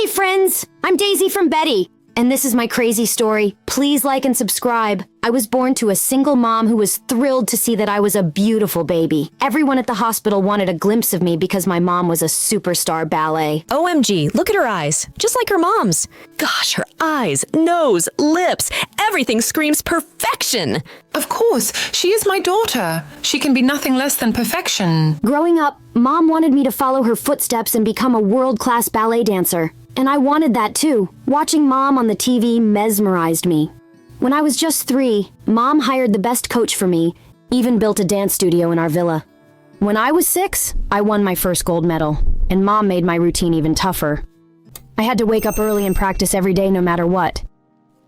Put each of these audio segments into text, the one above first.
friends! I'm Daisy from Betty, and this is my crazy story. Please like and subscribe. I was born to a single mom who was thrilled to see that I was a beautiful baby. Everyone at the hospital wanted a glimpse of me because my mom was a superstar ballet. OMG, look at her eyes, just like her mom's. Gosh, her eyes, nose, lips, everything screams perfection. Of course, she is my daughter. She can be nothing less than perfection. Growing up, Mom wanted me to follow her footsteps and become a world-class ballet dancer. And I wanted that too. Watching Mom on the TV mesmerized me. When I was just 3, Mom hired the best coach for me, even built a dance studio in our villa. When I was 6, I won my first gold medal, and Mom made my routine even tougher. I had to wake up early and practice every day no matter what.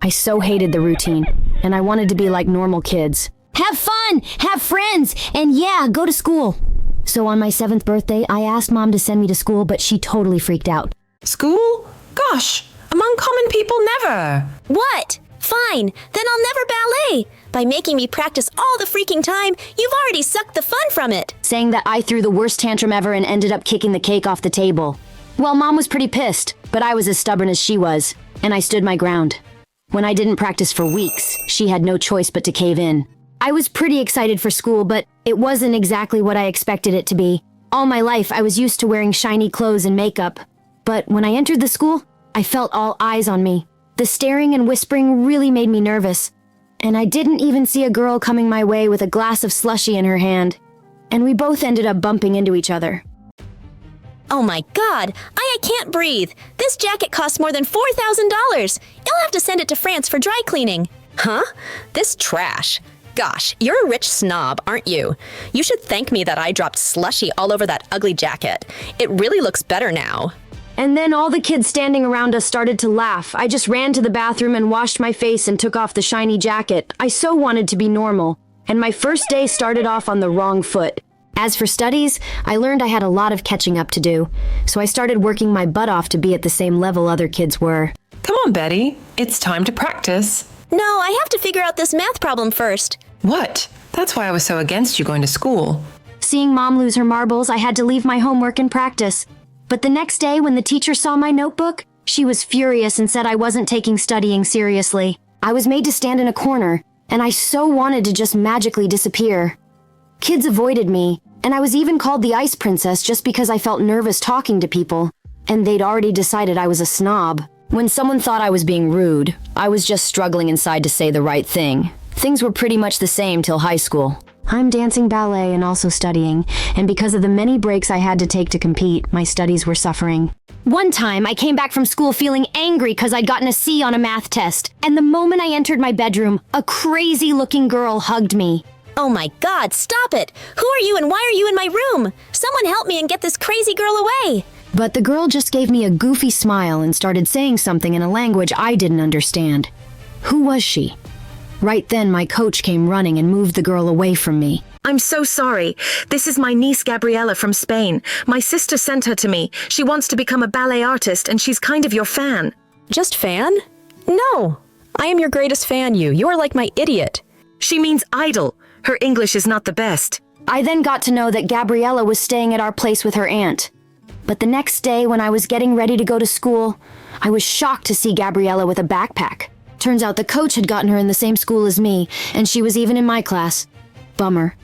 I so hated the routine, and I wanted to be like normal kids. Have fun, have friends, and yeah, go to school. So on my 7th birthday, I asked Mom to send me to school, but she totally freaked out. School? Gosh, among common people, never. What? Fine, then I'll never ballet. By making me practice all the freaking time, you've already sucked the fun from it. Saying that I threw the worst tantrum ever and ended up kicking the cake off the table. Well, Mom was pretty pissed, but I was as stubborn as she was, and I stood my ground. When I didn't practice for weeks, she had no choice but to cave in. I was pretty excited for school, but it wasn't exactly what I expected it to be. All my life, I was used to wearing shiny clothes and makeup. But when I entered the school, I felt all eyes on me. The staring and whispering really made me nervous. And I didn't even see a girl coming my way with a glass of slushie in her hand. And we both ended up bumping into each other. Oh my god, I can't breathe. This jacket costs more than $4,000. You'll have to send it to France for dry cleaning. Huh? This trash. Gosh, you're a rich snob, aren't you? You should thank me that I dropped slushy all over that ugly jacket. It really looks better now. And then all the kids standing around us started to laugh. I just ran to the bathroom and washed my face and took off the shiny jacket. I so wanted to be normal. And my first day started off on the wrong foot. As for studies, I learned I had a lot of catching up to do. So I started working my butt off to be at the same level other kids were. Come on, Betty. It's time to practice. No, I have to figure out this math problem first. What? That's why I was so against you going to school. Seeing Mom lose her marbles, I had to leave my homework and practice. But the next day, when the teacher saw my notebook, she was furious and said I wasn't taking studying seriously. I was made to stand in a corner, and I so wanted to just magically disappear. Kids avoided me, and I was even called the Ice Princess just because I felt nervous talking to people, and they'd already decided I was a snob. When someone thought I was being rude, I was just struggling inside to say the right thing. Things were pretty much the same till high school. I'm dancing ballet and also studying, and because of the many breaks I had to take to compete, my studies were suffering. One time, I came back from school feeling angry because I'd gotten a C on a math test, and the moment I entered my bedroom, a crazy-looking girl hugged me. Oh my god, stop it! Who are you and why are you in my room? Someone help me and get this crazy girl away! But the girl just gave me a goofy smile and started saying something in a language I didn't understand. Who was she? Right then, my coach came running and moved the girl away from me. I'm so sorry. This is my niece Gabriella from Spain. My sister sent her to me. She wants to become a ballet artist and she's kind of your fan. Just fan? No. I am your greatest fan, you. You are like my idiot. She means idol. Her English is not the best. I then got to know that Gabriella was staying at our place with her aunt. But the next day, when I was getting ready to go to school, I was shocked to see Gabriella with a backpack. Turns out the coach had gotten her in the same school as me, and she was even in my class. Bummer.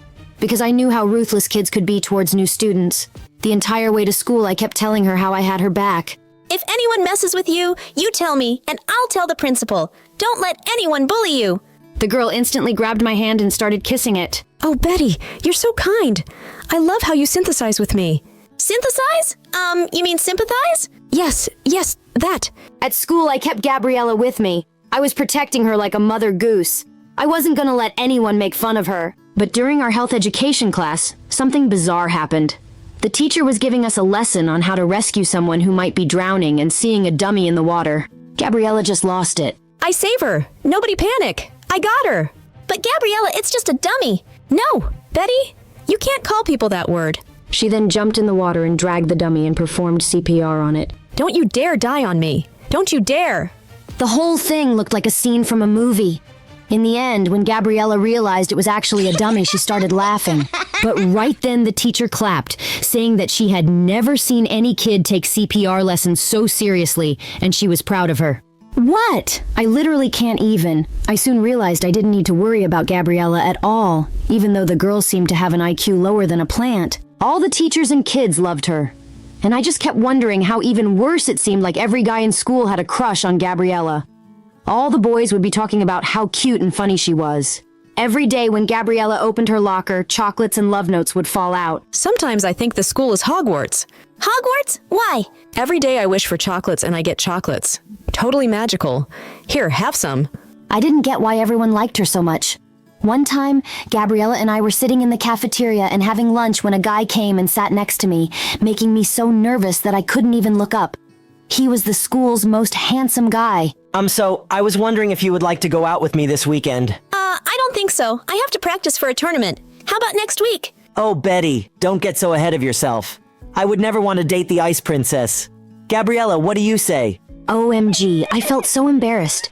Because I knew how ruthless kids could be towards new students. The entire way to school, I kept telling her how I had her back. If anyone messes with you, you tell me, and I'll tell the principal. Don't let anyone bully you. The girl instantly grabbed my hand and started kissing it. Oh, Betty, you're so kind. I love how you sympathize with me. Synthesize? You mean sympathize? Yes, that. At school, I kept Gabriella with me. I was protecting her like a mother goose. I wasn't gonna let anyone make fun of her. But during our health education class, something bizarre happened. The teacher was giving us a lesson on how to rescue someone who might be drowning and seeing a dummy in the water. Gabriella just lost it. I save her. Nobody panic. I got her. But Gabriella, it's just a dummy. No, Betty, you can't call people that word. She then jumped in the water and dragged the dummy and performed CPR on it. Don't you dare die on me. Don't you dare. The whole thing looked like a scene from a movie. In the end, when Gabriella realized it was actually a dummy, she started laughing. But right then the teacher clapped, saying that she had never seen any kid take CPR lessons so seriously, and she was proud of her. What? I literally can't even. I soon realized I didn't need to worry about Gabriella at all, even though the girl seemed to have an IQ lower than a plant. All the teachers and kids loved her. And I just kept wondering how even worse it seemed like every guy in school had a crush on Gabriella. All the boys would be talking about how cute and funny she was. Every day when Gabriella opened her locker, chocolates and love notes would fall out. Sometimes I think the school is Hogwarts. Hogwarts? Why? Every day I wish for chocolates and I get chocolates. Totally magical. Here, have some. I didn't get why everyone liked her so much. One time, Gabriella and I were sitting in the cafeteria and having lunch when a guy came and sat next to me, making me so nervous that I couldn't even look up. He was the school's most handsome guy. So I was wondering if you would like to go out with me this weekend. I don't think so. I have to practice for a tournament. How about next week? Oh, Betty, don't get so ahead of yourself. I would never want to date the Ice Princess. Gabriella, what do you say? OMG, I felt so embarrassed.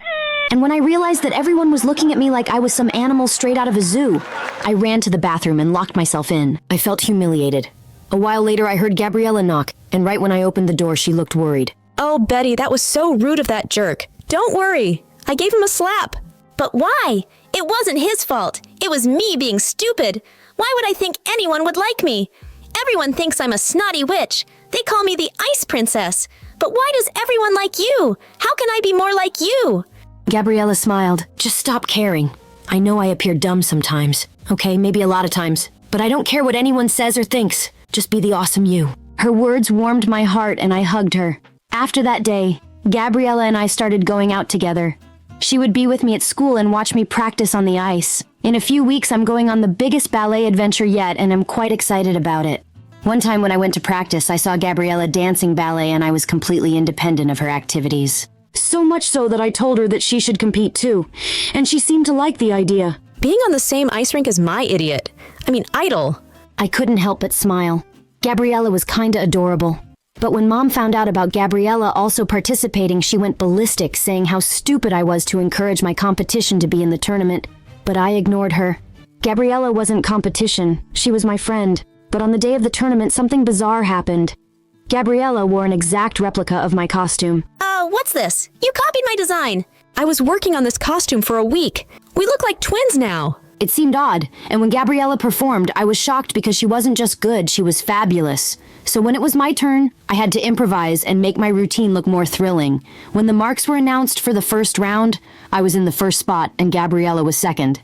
And when I realized that everyone was looking at me like I was some animal straight out of a zoo, I ran to the bathroom and locked myself in. I felt humiliated. A while later, I heard Gabriella knock, and right when I opened the door, she looked worried. Oh, Betty, that was so rude of that jerk. Don't worry. I gave him a slap. But why? It wasn't his fault. It was me being stupid. Why would I think anyone would like me? Everyone thinks I'm a snotty witch. They call me the Ice Princess. But why does everyone like you? How can I be more like you? Gabriella smiled. Just stop caring. I know I appear dumb sometimes. Okay, maybe a lot of times. But I don't care what anyone says or thinks. Just be the awesome you. Her words warmed my heart and I hugged her. After that day, Gabriella and I started going out together. She would be with me at school and watch me practice on the ice. In a few weeks, I'm going on the biggest ballet adventure yet, and I'm quite excited about it. One time when I went to practice, I saw Gabriella dancing ballet and I was completely independent of her activities. So much so that I told her that she should compete too, and she seemed to like the idea. Being on the same ice rink as my idol. I couldn't help but smile. Gabriella was kinda adorable. But when Mom found out about Gabriella also participating, she went ballistic, saying how stupid I was to encourage my competition to be in the tournament. But I ignored her. Gabriella wasn't competition, she was my friend. But on the day of the tournament, something bizarre happened. Gabriella wore an exact replica of my costume. What's this? You copied my design. I was working on this costume for a week. We look like twins now. It seemed odd, and when Gabriella performed, I was shocked because she wasn't just good, she was fabulous. So when it was my turn, I had to improvise and make my routine look more thrilling. When the marks were announced for the first round, I was in the first spot and Gabriella was second.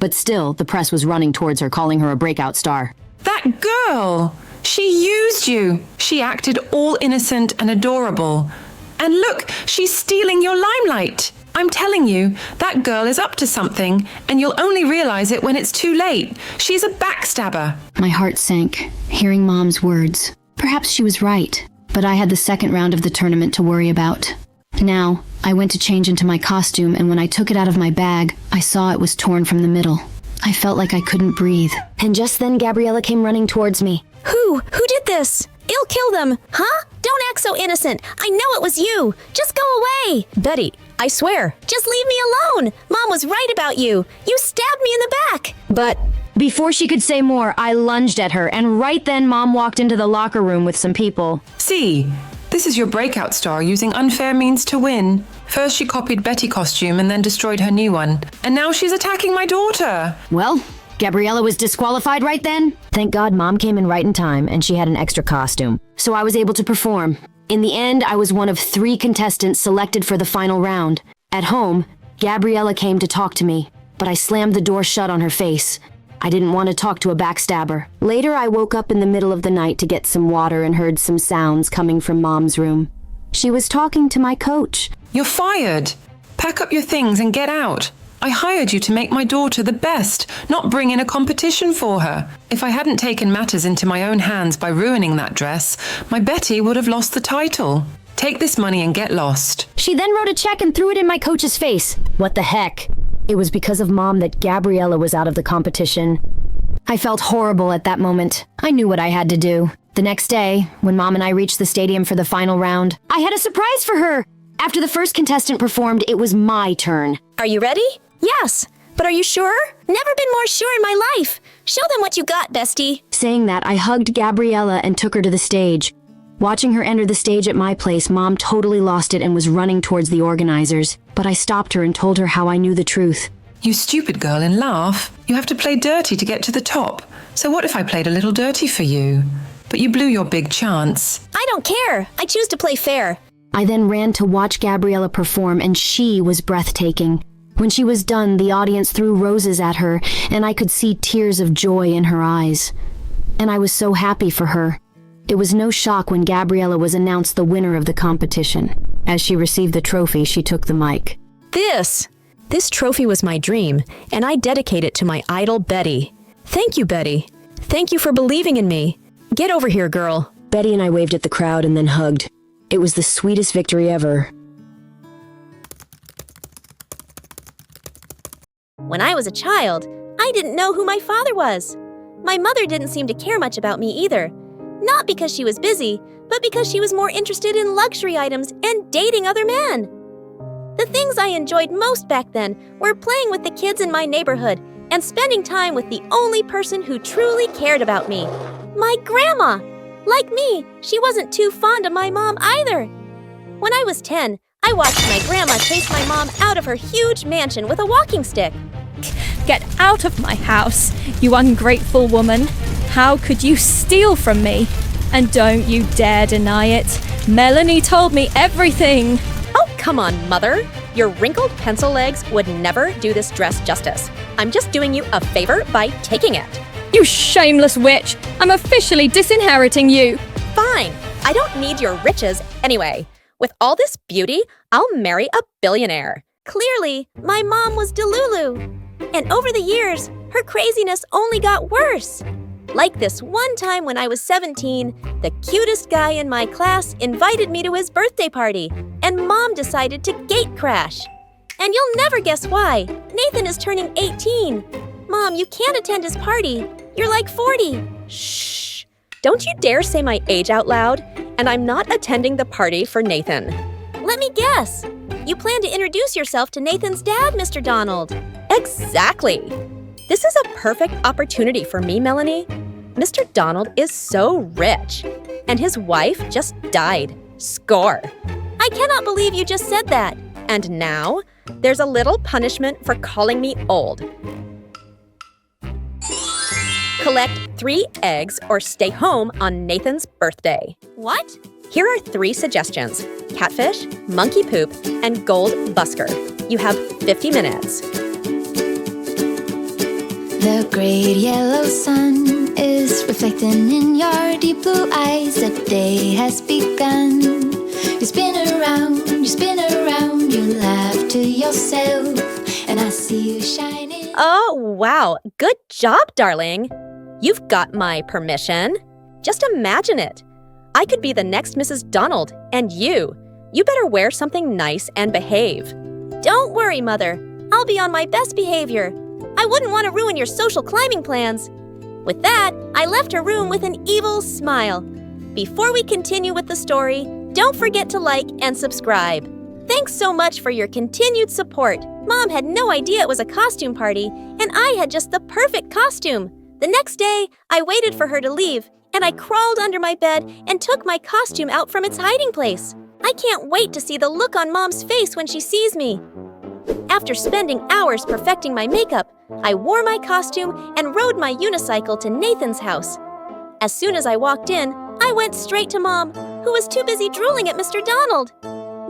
But still, the press was running towards her, calling her a breakout star. That girl! She used you. She acted all innocent and adorable. And look, she's stealing your limelight. I'm telling you, that girl is up to something, and you'll only realize it when it's too late. She's a backstabber. My heart sank, hearing Mom's words. Perhaps she was right, but I had the second round of the tournament to worry about. Now, I went to change into my costume, and when I took it out of my bag, I saw it was torn from the middle. I felt like I couldn't breathe. And just then Gabriella came running towards me. Who did this? I'll kill them. Huh? Don't act so innocent. I know it was you. Just go away. Betty, I swear. Just leave me alone. Mom was right about you. You stabbed me in the back. But before she could say more, I lunged at her, and right then Mom walked into the locker room with some people. See, this is your breakout star using unfair means to win. First she copied Betty's costume and then destroyed her new one. And now she's attacking my daughter. Well, Gabriella was disqualified right then. Thank God Mom came in right in time and she had an extra costume. So I was able to perform. In the end, I was one of 3 contestants selected for the final round. At home, Gabriella came to talk to me, but I slammed the door shut on her face. I didn't want to talk to a backstabber. Later, I woke up in the middle of the night to get some water and heard some sounds coming from Mom's room. She was talking to my coach. You're fired. Pack up your things and get out. I hired you to make my daughter the best, not bring in a competition for her. If I hadn't taken matters into my own hands by ruining that dress, my Betty would have lost the title. Take this money and get lost. She then wrote a check and threw it in my coach's face. What the heck? It was because of Mom that Gabriella was out of the competition. I felt horrible at that moment. I knew what I had to do. The next day, when Mom and I reached the stadium for the final round, I had a surprise for her. After the first contestant performed, it was my turn. Are you ready? Yes. But are you sure? Never been more sure in my life. Show them what you got, bestie. Saying that, I hugged Gabriella and took her to the stage. Watching her enter the stage at my place, Mom totally lost it and was running towards the organizers. But I stopped her and told her how I knew the truth. You stupid girl, and laugh. You have to play dirty to get to the top. So what if I played a little dirty for you? But you blew your big chance. I don't care. I choose to play fair. I then ran to watch Gabriella perform, and she was breathtaking. When she was done, the audience threw roses at her, and I could see tears of joy in her eyes. And I was so happy for her. It was no shock when Gabriella was announced the winner of the competition. As she received the trophy, she took the mic. This trophy was my dream, and I dedicate it to my idol, Betty. Thank you, Betty. Thank you for believing in me. Get over here, girl. Betty and I waved at the crowd and then hugged. It was the sweetest victory ever. When I was a child, I didn't know who my father was. My mother didn't seem to care much about me either. Not because she was busy, but because she was more interested in luxury items and dating other men. The things I enjoyed most back then were playing with the kids in my neighborhood and spending time with the only person who truly cared about me, my grandma. Like me, she wasn't too fond of my mom either. When I was 10, I watched my grandma chase my mom out of her huge mansion with a walking stick. Get out of my house, you ungrateful woman. How could you steal from me? And don't you dare deny it. Melanie told me everything. Oh, come on, Mother. Your wrinkled pencil legs would never do this dress justice. I'm just doing you a favor by taking it. You shameless witch. I'm officially disinheriting you. Fine. I don't need your riches anyway. With all this beauty, I'll marry a billionaire. Clearly, my mom was Delulu. And over the years, her craziness only got worse. Like this one time when I was 17, the cutest guy in my class invited me to his birthday party, and Mom decided to gate crash. And you'll never guess why. Nathan is turning 18. Mom, you can't attend his party. You're like 40. Shh. Don't you dare say my age out loud. And I'm not attending the party for Nathan. Let me guess. You plan to introduce yourself to Nathan's dad, Mr. Donald. Exactly. This is a perfect opportunity for me, Melanie. Mr. Donald is so rich, and his wife just died. Score. I cannot believe you just said that. And now, there's a little punishment for calling me old. Collect 3 eggs or stay home on Nathan's birthday. What? Here are 3 suggestions: catfish, monkey poop, and gold busker. You have 50 minutes. The great yellow sun is reflecting in your deep blue eyes. The day has begun. You spin around, you laugh to yourself, and I see you shining. Oh, wow. Good job, darling. You've got my permission. Just imagine it. I could be the next Mrs. Donald, and you better wear something nice and behave. Don't worry, Mother. I'll be on my best behavior. I wouldn't want to ruin your social climbing plans. With that, I left her room with an evil smile. Before we continue with the story, don't forget to like and subscribe. Thanks so much for your continued support. Mom had no idea it was a costume party, and I had just the perfect costume. The next day, I waited for her to leave, and I crawled under my bed and took my costume out from its hiding place. I can't wait to see the look on Mom's face when she sees me. After spending hours perfecting my makeup, I wore my costume and rode my unicycle to Nathan's house. As soon as I walked in, I went straight to Mom, who was too busy drooling at Mr. Donald.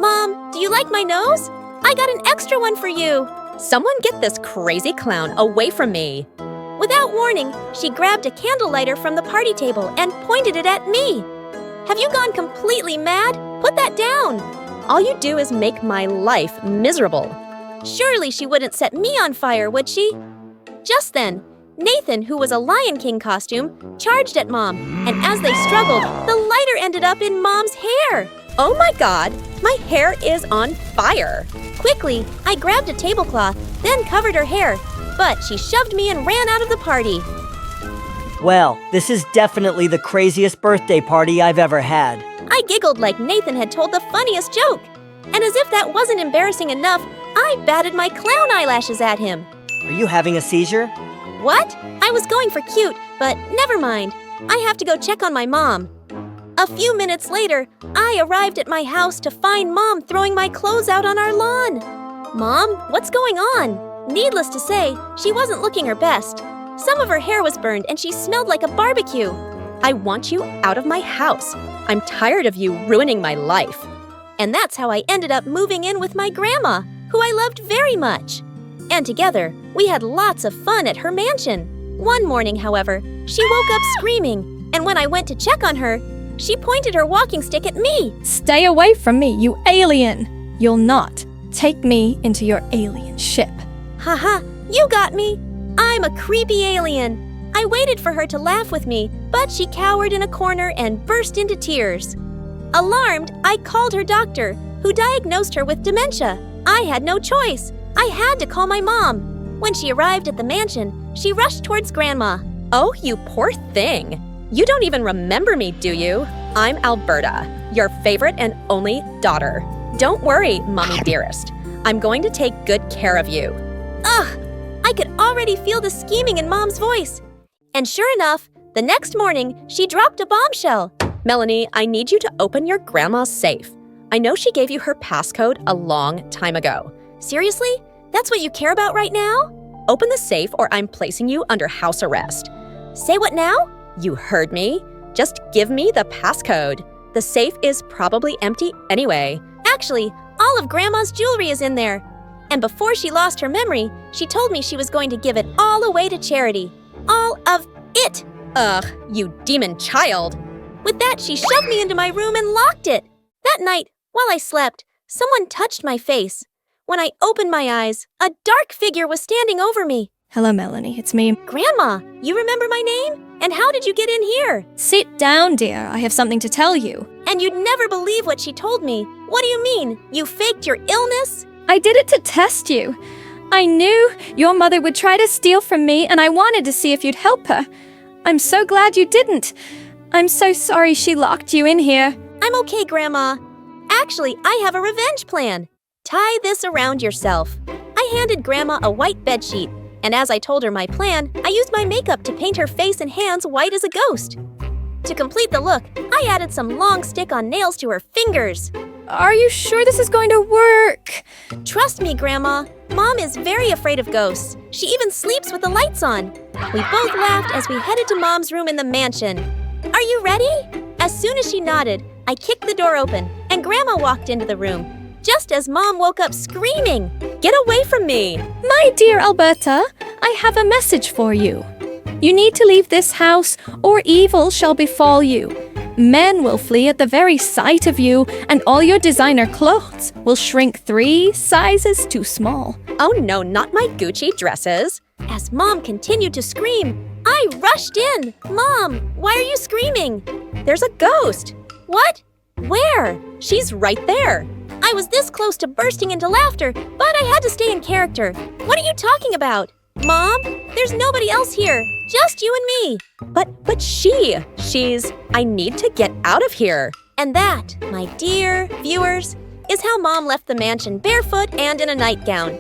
Mom, do you like my nose? I got an extra one for you. Someone get this crazy clown away from me. Without warning, she grabbed a candle lighter from the party table and pointed it at me. Have you gone completely mad? Put that down. All you do is make my life miserable. Surely she wouldn't set me on fire, would she? Just then, Nathan, who was a Lion King costume, charged at Mom, and as they struggled, the lighter ended up in Mom's hair. Oh my God, my hair is on fire. Quickly, I grabbed a tablecloth, then covered her hair, but she shoved me and ran out of the party. Well, this is definitely the craziest birthday party I've ever had. I giggled like Nathan had told the funniest joke. And as if that wasn't embarrassing enough, I batted my clown eyelashes at him. Are you having a seizure? What? I was going for cute, but never mind. I have to go check on my mom. A few minutes later, I arrived at my house to find Mom throwing my clothes out on our lawn. Mom, what's going on? Needless to say, she wasn't looking her best. Some of her hair was burned and she smelled like a barbecue. I want you out of my house. I'm tired of you ruining my life. And that's how I ended up moving in with my grandma, who I loved very much. And together, we had lots of fun at her mansion. One morning, however, she woke up screaming, and when I went to check on her, she pointed her walking stick at me. Stay away from me, you alien! You'll not take me into your alien ship. Haha, you got me. I'm a creepy alien. I waited for her to laugh with me, but she cowered in a corner and burst into tears. Alarmed, I called her doctor, who diagnosed her with dementia. I had no choice. I had to call my mom. When she arrived at the mansion, she rushed towards Grandma. Oh, you poor thing. You don't even remember me, do you? I'm Alberta, your favorite and only daughter. Don't worry, Mommy dearest. I'm going to take good care of you. Ugh! I could already feel the scheming in Mom's voice. And sure enough, the next morning, she dropped a bombshell. Melanie, I need you to open your grandma's safe. I know she gave you her passcode a long time ago. Seriously? That's what you care about right now? Open the safe or I'm placing you under house arrest. Say what now? You heard me. Just give me the passcode. The safe is probably empty anyway. Actually, all of Grandma's jewelry is in there. And before she lost her memory, she told me she was going to give it all away to charity. All of it. Ugh, you demon child. With that, she shoved me into my room and locked it. That night, while I slept, someone touched my face. When I opened my eyes, a dark figure was standing over me. Hello, Melanie, it's me. Grandma, you remember my name? And how did you get in here? Sit down, dear. I have something to tell you. And you'd never believe what she told me. What do you mean? You faked your illness? I did it to test you. I knew your mother would try to steal from me, and I wanted to see if you'd help her. I'm so glad you didn't. I'm so sorry she locked you in here. I'm okay, Grandma. Actually, I have a revenge plan. Tie this around yourself. I handed Grandma a white bedsheet, and as I told her my plan, I used my makeup to paint her face and hands white as a ghost. To complete the look, I added some long stick-on nails to her fingers. Are you sure this is going to work? Trust me, Grandma. Mom is very afraid of ghosts. She even sleeps with the lights on. We both laughed as we headed to Mom's room in the mansion. Are you ready? As soon as she nodded, I kicked the door open, and Grandma walked into the room, just as Mom woke up screaming. Get away from me! My dear Alberta, I have a message for you. You need to leave this house, or evil shall befall you. Men will flee at the very sight of you, and all your designer clothes will shrink 3 sizes too small. Oh no, not my Gucci dresses. As Mom continued to scream, I rushed in. Mom, why are you screaming? There's a ghost. What? Where? She's right there. I was this close to bursting into laughter, but I had to stay in character. What are you talking about? Mom, there's nobody else here. Just you and me. But she's... I need to get out of here. And that, my dear viewers, is how Mom left the mansion barefoot and in a nightgown.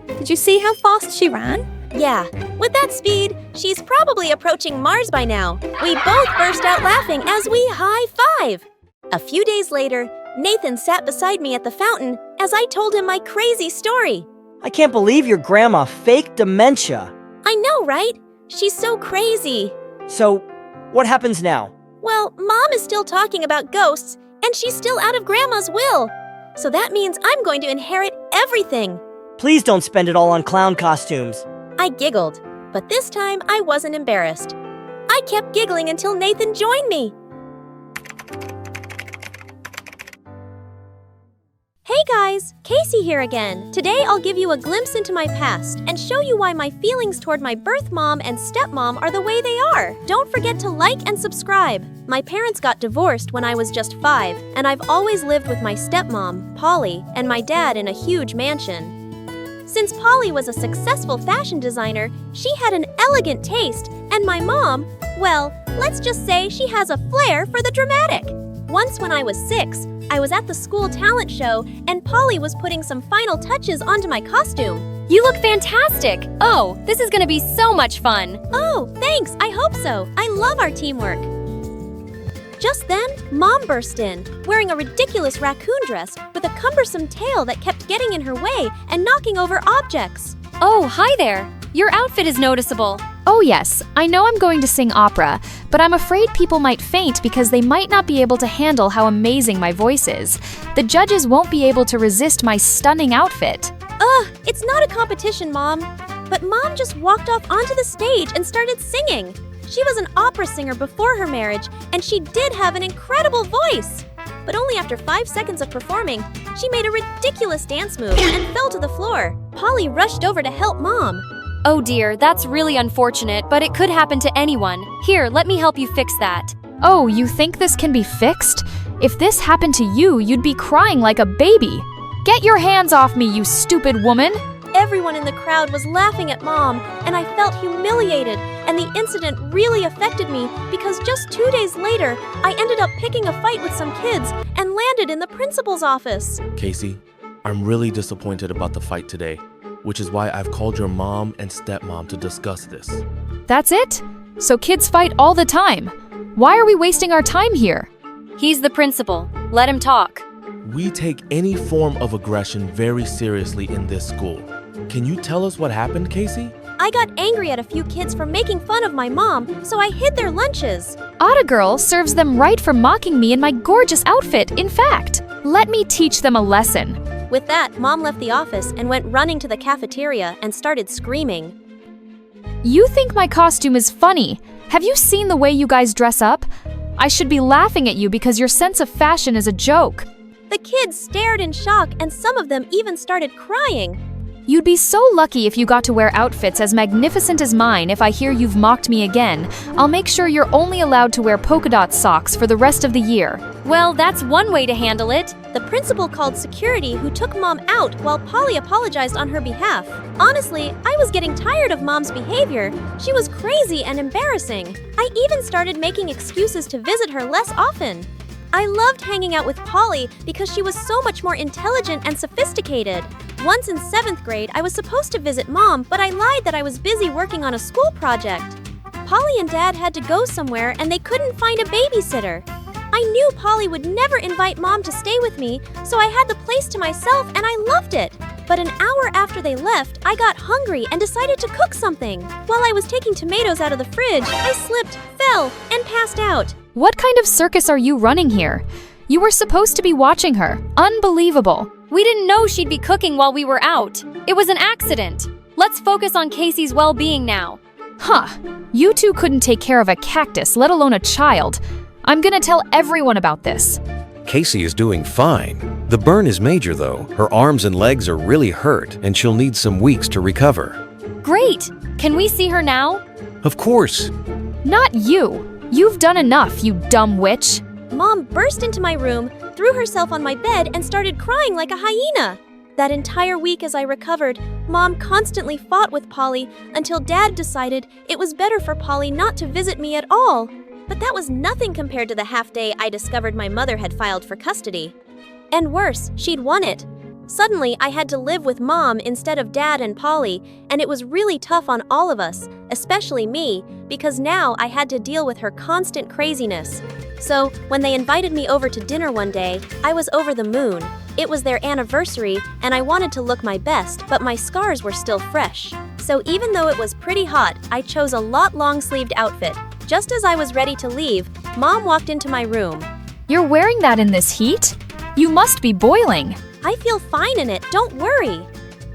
Did you see how fast she ran? Yeah, with that speed, she's probably approaching Mars by now. We both burst out laughing as we high-five. A few days later, Nathan sat beside me at the fountain as I told him my crazy story. I can't believe your grandma faked dementia. I know, right? She's so crazy. So, what happens now? Well, Mom is still talking about ghosts, and she's still out of Grandma's will. So that means I'm going to inherit everything. Please don't spend it all on clown costumes. I giggled, but this time I wasn't embarrassed. I kept giggling until Nathan joined me. Hey guys, Casey here again. Today I'll give you a glimpse into my past and show you why my feelings toward my birth mom and stepmom are the way they are. Don't forget to like and subscribe. My parents got divorced when I was just 5, and I've always lived with my stepmom, Polly, and my dad in a huge mansion. Since Polly was a successful fashion designer, she had an elegant taste, and my mom, well, let's just say she has a flair for the dramatic. Once when I was 6, I was at the school talent show, and Polly was putting some final touches onto my costume. You look fantastic! Oh, this is gonna be so much fun! Oh, thanks, I hope so. I love our teamwork. Just then, Mom burst in, wearing a ridiculous raccoon dress with a cumbersome tail that kept getting in her way and knocking over objects. Oh, hi there! Your outfit is noticeable. Oh yes, I know I'm going to sing opera, but I'm afraid people might faint because they might not be able to handle how amazing my voice is. The judges won't be able to resist my stunning outfit. Ugh, it's not a competition, Mom. But Mom just walked off onto the stage and started singing. She was an opera singer before her marriage, and she did have an incredible voice. But only after 5 seconds of performing, she made a ridiculous dance move and fell to the floor. Polly rushed over to help Mom. Oh dear, that's really unfortunate, but it could happen to anyone. Here, let me help you fix that. Oh, you think this can be fixed? If this happened to you, you'd be crying like a baby. Get your hands off me, you stupid woman! Everyone in the crowd was laughing at Mom, and I felt humiliated, and the incident really affected me because just 2 days later, I ended up picking a fight with some kids and landed in the principal's office. Casey, I'm really disappointed about the fight today, which is why I've called your mom and stepmom to discuss this. That's it? So kids fight all the time. Why are we wasting our time here? He's the principal. Let him talk. We take any form of aggression very seriously in this school. Can you tell us what happened, Casey? I got angry at a few kids for making fun of my mom, so I hid their lunches. Otta Girl serves them right for mocking me in my gorgeous outfit. In fact, let me teach them a lesson. With that, Mom left the office and went running to the cafeteria and started screaming. You think my costume is funny? Have you seen the way you guys dress up? I should be laughing at you because your sense of fashion is a joke. The kids stared in shock, and some of them even started crying. You'd be so lucky if you got to wear outfits as magnificent as mine. If I hear you've mocked me again, I'll make sure you're only allowed to wear polka dot socks for the rest of the year. Well, that's one way to handle it. The principal called security, who took Mom out while Polly apologized on her behalf. Honestly, I was getting tired of Mom's behavior. She was crazy and embarrassing. I even started making excuses to visit her less often. I loved hanging out with Polly because she was so much more intelligent and sophisticated. Once in 7th grade, I was supposed to visit Mom, but I lied that I was busy working on a school project. Polly and Dad had to go somewhere and they couldn't find a babysitter. I knew Polly would never invite Mom to stay with me, so I had the place to myself and I loved it. But an hour after they left, I got hungry and decided to cook something. While I was taking tomatoes out of the fridge, I slipped, fell, and passed out. What kind of circus are you running here? You were supposed to be watching her. Unbelievable. We didn't know she'd be cooking while we were out. It was an accident. Let's focus on Casey's well-being now. Huh. You two couldn't take care of a cactus, let alone a child. I'm gonna tell everyone about this. Casey is doing fine. The burn is major though. Her arms and legs are really hurt and she'll need some weeks to recover. Great! Can we see her now? Of course. Not you. You've done enough, you dumb witch. Mom burst into my room, threw herself on my bed, and started crying like a hyena. That entire week as I recovered, Mom constantly fought with Polly until Dad decided it was better for Polly not to visit me at all. But that was nothing compared to the half day I discovered my mother had filed for custody. And worse, she'd won it. Suddenly, I had to live with Mom instead of Dad and Polly, and it was really tough on all of us, especially me, because now I had to deal with her constant craziness. So, when they invited me over to dinner one day, I was over the moon. It was their anniversary, and I wanted to look my best, but my scars were still fresh. So even though it was pretty hot, I chose a long-sleeved outfit. Just as I was ready to leave, Mom walked into my room. You're wearing that in this heat? You must be boiling. I feel fine in it, don't worry.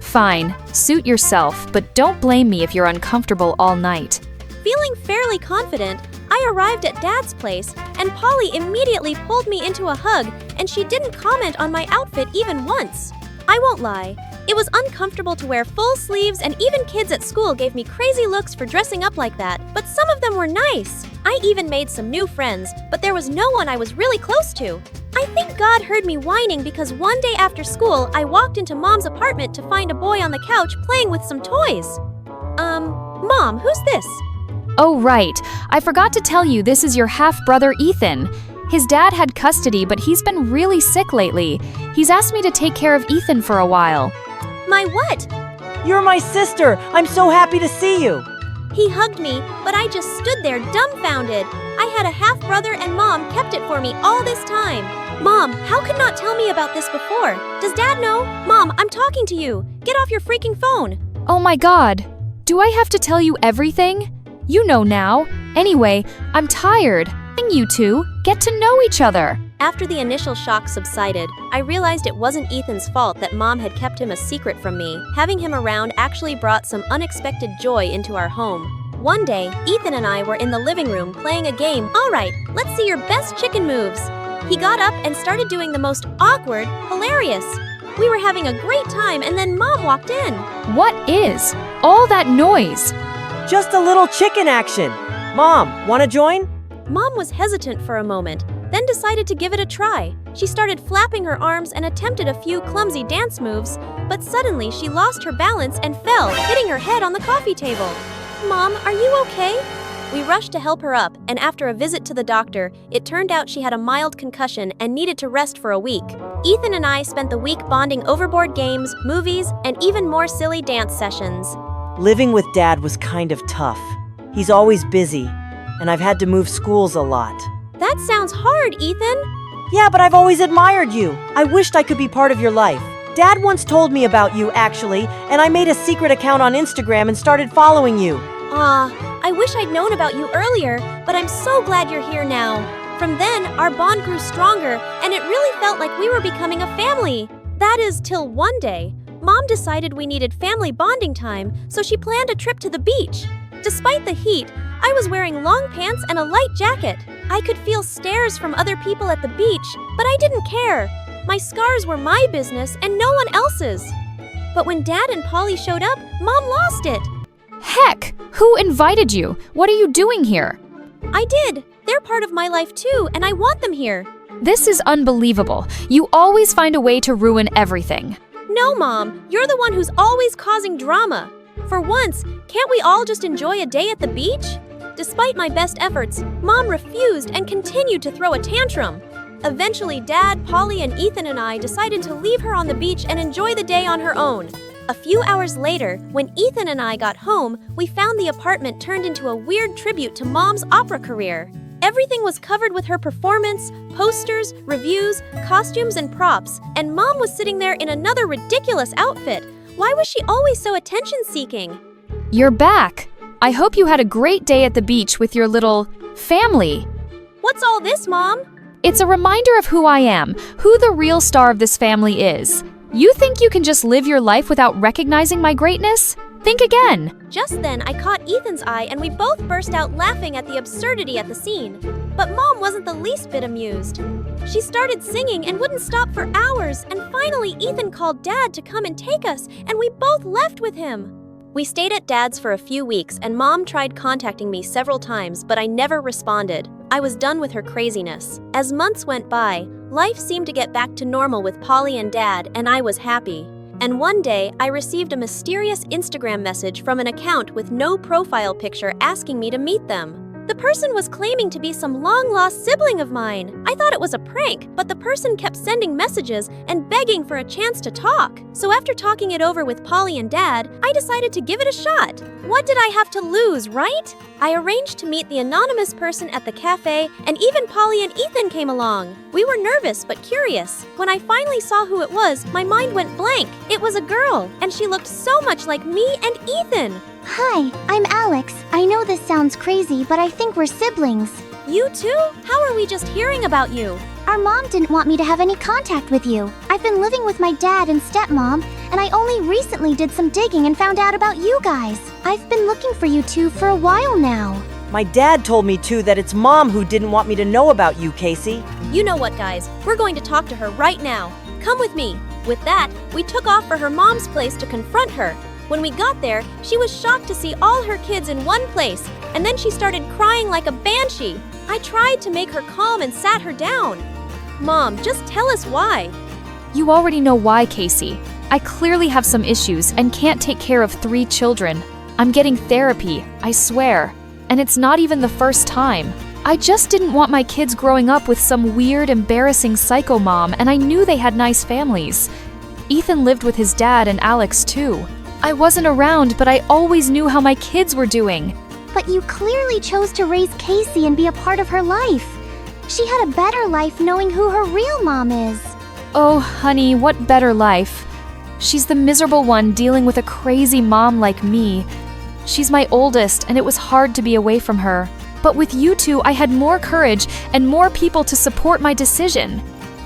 Fine, suit yourself, but don't blame me if you're uncomfortable all night. Feeling fairly confident, I arrived at Dad's place, and Polly immediately pulled me into a hug, and she didn't comment on my outfit even once. I won't lie, it was uncomfortable to wear full sleeves, and even kids at school gave me crazy looks for dressing up like that, but some of them were nice. I even made some new friends, but there was no one I was really close to. I think God heard me whining because one day after school, I walked into Mom's apartment to find a boy on the couch playing with some toys. Mom, who's this? Oh, right. I forgot to tell you this is your half-brother Ethan. His dad had custody, but he's been really sick lately. He's asked me to take care of Ethan for a while. My what? You're my sister! I'm so happy to see you! He hugged me, but I just stood there dumbfounded. I had a half-brother and Mom kept it for me all this time. Mom, how could not tell me about this before? Does Dad know? Mom, I'm talking to you. Get off your freaking phone. Oh my god. Do I have to tell you everything? You know now. Anyway, I'm tired. You two get to know each other. After the initial shock subsided, I realized it wasn't Ethan's fault that Mom had kept him a secret from me. Having him around actually brought some unexpected joy into our home. One day, Ethan and I were in the living room playing a game. All right, let's see your best chicken moves. He got up and started doing the most awkward, hilarious. We were having a great time and then Mom walked in. What is all that noise? Just a little chicken action. Mom, wanna join? Mom was hesitant for a moment, then decided to give it a try. She started flapping her arms and attempted a few clumsy dance moves, but suddenly she lost her balance and fell, hitting her head on the coffee table. Mom, are you okay? We rushed to help her up, and after a visit to the doctor, it turned out she had a mild concussion and needed to rest for a week. Ethan and I spent the week bonding over board games, movies, and even more silly dance sessions. Living with Dad was kind of tough. He's always busy, and I've had to move schools a lot. That sounds hard, Ethan. Yeah, but I've always admired you. I wished I could be part of your life. Dad once told me about you, actually, and I made a secret account on Instagram and started following you. I wish I'd known about you earlier, but I'm so glad you're here now. From then, our bond grew stronger, and it really felt like we were becoming a family. That is, till one day, Mom decided we needed family bonding time, so she planned a trip to the beach. Despite the heat, I was wearing long pants and a light jacket. I could feel stares from other people at the beach, but I didn't care. My scars were my business and no one else's. But when Dad and Polly showed up, Mom lost it. Heck! Who invited you? What are you doing here? I did. They're part of my life too, and I want them here. This is unbelievable. You always find a way to ruin everything. No, Mom. You're the one who's always causing drama. For once, can't we all just enjoy a day at the beach? Despite my best efforts, Mom refused and continued to throw a tantrum. Eventually, Dad, Polly, and Ethan and I decided to leave her on the beach and enjoy the day on her own. A few hours later, when Ethan and I got home, we found the apartment turned into a weird tribute to Mom's opera career. Everything was covered with her performance, posters, reviews, costumes, and props, and Mom was sitting there in another ridiculous outfit. Why was she always so attention-seeking? You're back. I hope you had a great day at the beach with your little family. What's all this, Mom? It's a reminder of who I am, who the real star of this family is. You think you can just live your life without recognizing my greatness? Think again. Just then, I caught Ethan's eye and we both burst out laughing at the absurdity at the scene. But Mom wasn't the least bit amused. She started singing and wouldn't stop for hours, and finally Ethan called Dad to come and take us, and we both left with him. We stayed at Dad's for a few weeks, and Mom tried contacting me several times, but I never responded. I was done with her craziness. As months went by, life seemed to get back to normal with Polly and Dad, and I was happy. And one day, I received a mysterious Instagram message from an account with no profile picture asking me to meet them. The person was claiming to be some long-lost sibling of mine. I thought it was a prank, but the person kept sending messages and begging for a chance to talk. So after talking it over with Polly and Dad, I decided to give it a shot. What did I have to lose, right? I arranged to meet the anonymous person at the cafe, and even Polly and Ethan came along. We were nervous but curious. When I finally saw who it was, my mind went blank. It was a girl, and she looked so much like me and Ethan. Hi, I'm Alex. I know this sounds crazy, but I think we're siblings. You too? How are we just hearing about you? Our mom didn't want me to have any contact with you. I've been living with my dad and stepmom, and I only recently did some digging and found out about you guys. I've been looking for you two for a while now. My dad told me too that it's Mom who didn't want me to know about you, Casey. You know what, guys? We're going to talk to her right now. Come with me. With that, we took off for her mom's place to confront her. When we got there, she was shocked to see all her kids in one place, and then she started crying like a banshee. I tried to make her calm and sat her down. Mom, just tell us why. You already know why, Casey. I clearly have some issues and can't take care of 3 children. I'm getting therapy, I swear. And it's not even the first time. I just didn't want my kids growing up with some weird, embarrassing psycho mom, and I knew they had nice families. Ethan lived with his dad and Alex too. I wasn't around, but I always knew how my kids were doing. But you clearly chose to raise Casey and be a part of her life. She had a better life knowing who her real mom is. Oh, honey, what better life? She's the miserable one dealing with a crazy mom like me. She's my oldest, and it was hard to be away from her. But with you two, I had more courage and more people to support my decision.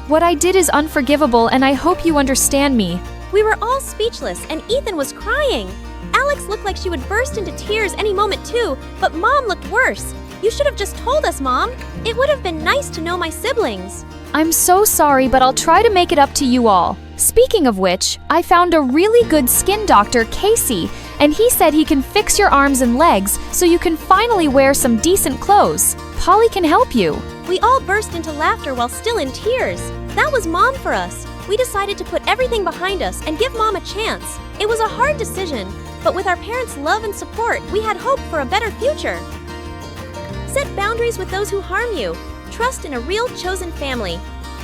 What I did is unforgivable, and I hope you understand me. We were all speechless, and Ethan was crying. Alex looked like she would burst into tears any moment too, but Mom looked worse. You should have just told us, Mom. It would have been nice to know my siblings. I'm so sorry, but I'll try to make it up to you all. Speaking of which, I found a really good skin doctor, Casey, and he said he can fix your arms and legs so you can finally wear some decent clothes. Polly can help you. We all burst into laughter while still in tears. That was Mom for us. We decided to put everything behind us and give Mom a chance. It was a hard decision, but with our parents' love and support, we had hope for a better future. Set boundaries with those who harm you. Trust in a real chosen family.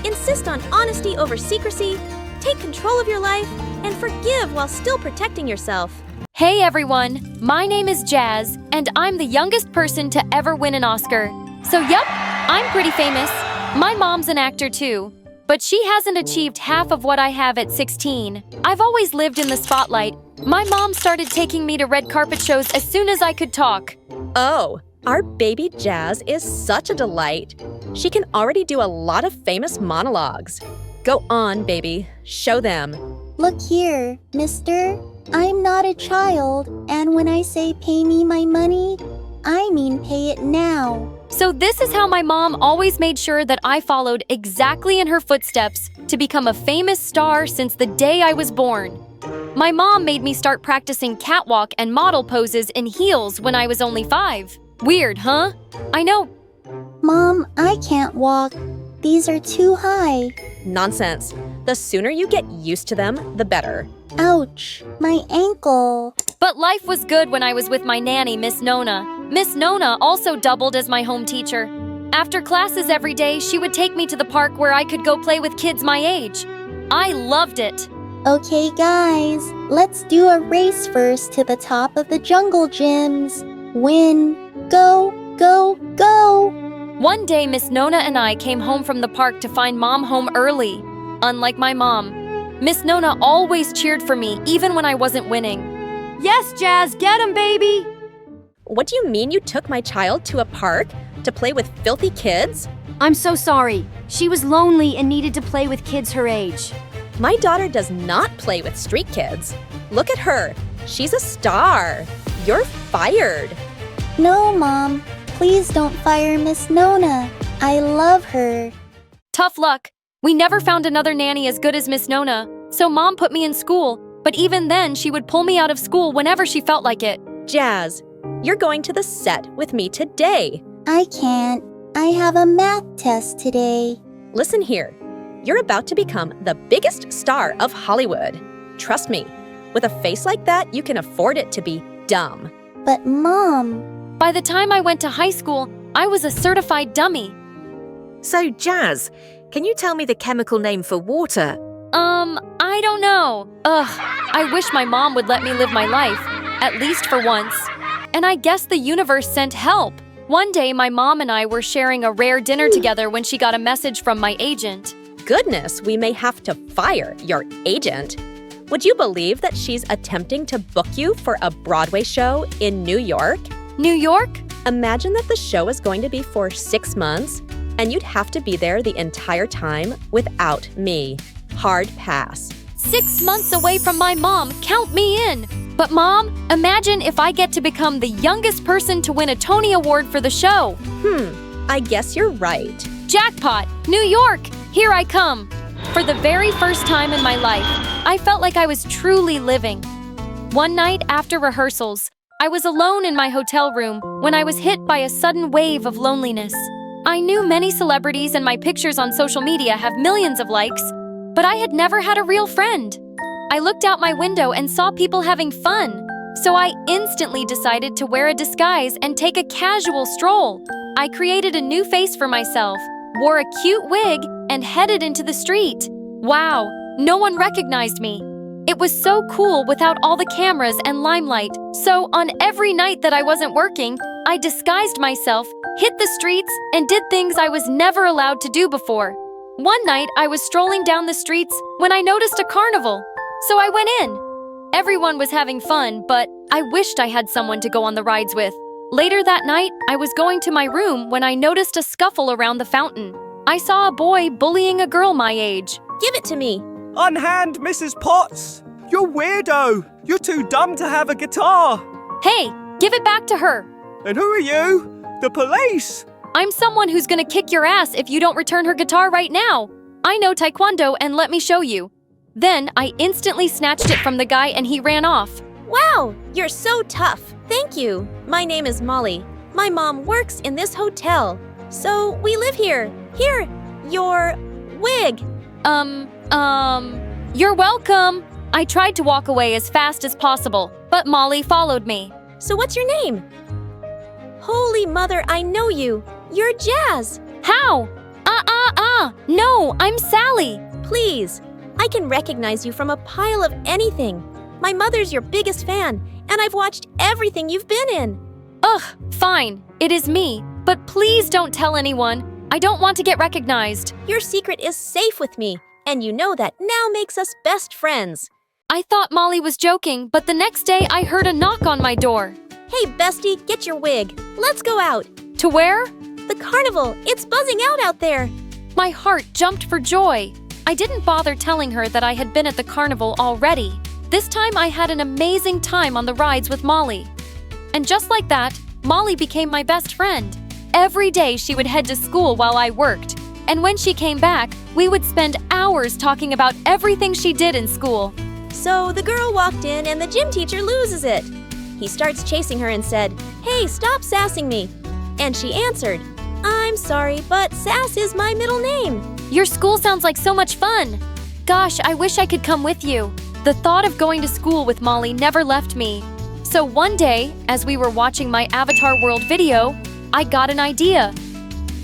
Insist on honesty over secrecy. Take control of your life and forgive while still protecting yourself. Hey everyone, my name is Jazz, and I'm the youngest person to ever win an Oscar. So yep, I'm pretty famous. My mom's an actor too, but she hasn't achieved half of what I have at 16. I've always lived in the spotlight. My mom started taking me to red carpet shows as soon as I could talk. Oh, our baby Jazz is such a delight. She can already do a lot of famous monologues. Go on, baby. Show them. Look here, mister. I'm not a child, and when I say pay me my money, I mean pay it now. So this is how my mom always made sure that I followed exactly in her footsteps to become a famous star since the day I was born. My mom made me start practicing catwalk and model poses in heels when I was only 5. Weird, huh? I know. Mom, I can't walk. These are too high. Nonsense. The sooner you get used to them, the better. Ouch, my ankle. But life was good when I was with my nanny, Miss Nona. Miss Nona also doubled as my home teacher. After classes every day, she would take me to the park where I could go play with kids my age. I loved it. Okay, guys, let's do a race first to the top of the jungle gyms. Win, go, go, go. One day, Miss Nona and I came home from the park to find Mom home early. Unlike my mom, Miss Nona always cheered for me, even when I wasn't winning. Yes, Jazz, get him, baby! What do you mean you took my child to a park to play with filthy kids? I'm so sorry. She was lonely and needed to play with kids her age. My daughter does not play with street kids. Look at her. She's a star. You're fired. No, Mom. Please don't fire Miss Nona. I love her. Tough luck. We never found another nanny as good as Miss Nona, so Mom put me in school, but even then she would pull me out of school whenever she felt like it. Jazz, you're going to the set with me today. I can't. I have a math test today. Listen here. You're about to become the biggest star of Hollywood. Trust me, with a face like that, you can afford it to be dumb. But Mom... By the time I went to high school, I was a certified dummy. So, Jazz, can you tell me the chemical name for water? I don't know. I wish my mom would let me live my life, at least for once. And I guess the universe sent help. One day, my mom and I were sharing a rare dinner together when she got a message from my agent. Goodness, we may have to fire your agent. Would you believe that she's attempting to book you for a Broadway show in New York? New York? Imagine that the show is going to be for 6 months, and you'd have to be there the entire time without me. Hard pass. 6 months away from my mom, count me in. But Mom, imagine if I get to become the youngest person to win a Tony Award for the show. I guess you're right. Jackpot! New York! Here I come! For the very first time in my life, I felt like I was truly living. One night after rehearsals, I was alone in my hotel room when I was hit by a sudden wave of loneliness. I knew many celebrities and my pictures on social media have millions of likes, but I had never had a real friend. I looked out my window and saw people having fun, so I instantly decided to wear a disguise and take a casual stroll. I created a new face for myself, wore a cute wig, and headed into the street. Wow, no one recognized me. It was so cool without all the cameras and limelight. So, on every night that I wasn't working, I disguised myself, hit the streets, and did things I was never allowed to do before. One night, I was strolling down the streets when I noticed a carnival. So I went in. Everyone was having fun, but I wished I had someone to go on the rides with. Later that night, I was going to my room when I noticed a scuffle around the fountain. I saw a boy bullying a girl my age. Give it to me. Unhand, Mrs. Potts! You're weirdo! You're too dumb to have a guitar! Hey, give it back to her! And who are you? The police! I'm someone who's gonna kick your ass if you don't return her guitar right now. I know Taekwondo and let me show you. Then I instantly snatched it from the guy and he ran off. Wow, you're so tough. Thank you. My name is Molly. My mom works in this hotel. So we live here. Here, your wig. You're welcome. I tried to walk away as fast as possible, but Molly followed me. So what's your name? Holy mother, I know you. You're Jazz. How? No, I'm Sally. Please, I can recognize you from a pile of anything. My mother's your biggest fan, and I've watched everything you've been in. Ugh, fine. It is me. But please don't tell anyone. I don't want to get recognized. Your secret is safe with me, and you know that now makes us best friends. I thought Molly was joking, but the next day I heard a knock on my door. Hey, bestie, get your wig. Let's go out. To where? The carnival. It's buzzing out there. My heart jumped for joy. I didn't bother telling her that I had been at the carnival already. This time I had an amazing time on the rides with Molly. And just like that, Molly became my best friend. Every day she would head to school while I worked. And when she came back, we would spend hours talking about everything she did in school. So the girl walked in and the gym teacher loses it. He starts chasing her and said, "Hey, stop sassing me." And she answered, "I'm sorry, but Sass is my middle name." Your school sounds like so much fun. Gosh, I wish I could come with you. The thought of going to school with Molly never left me. So one day, as we were watching my Avatar World video, I got an idea.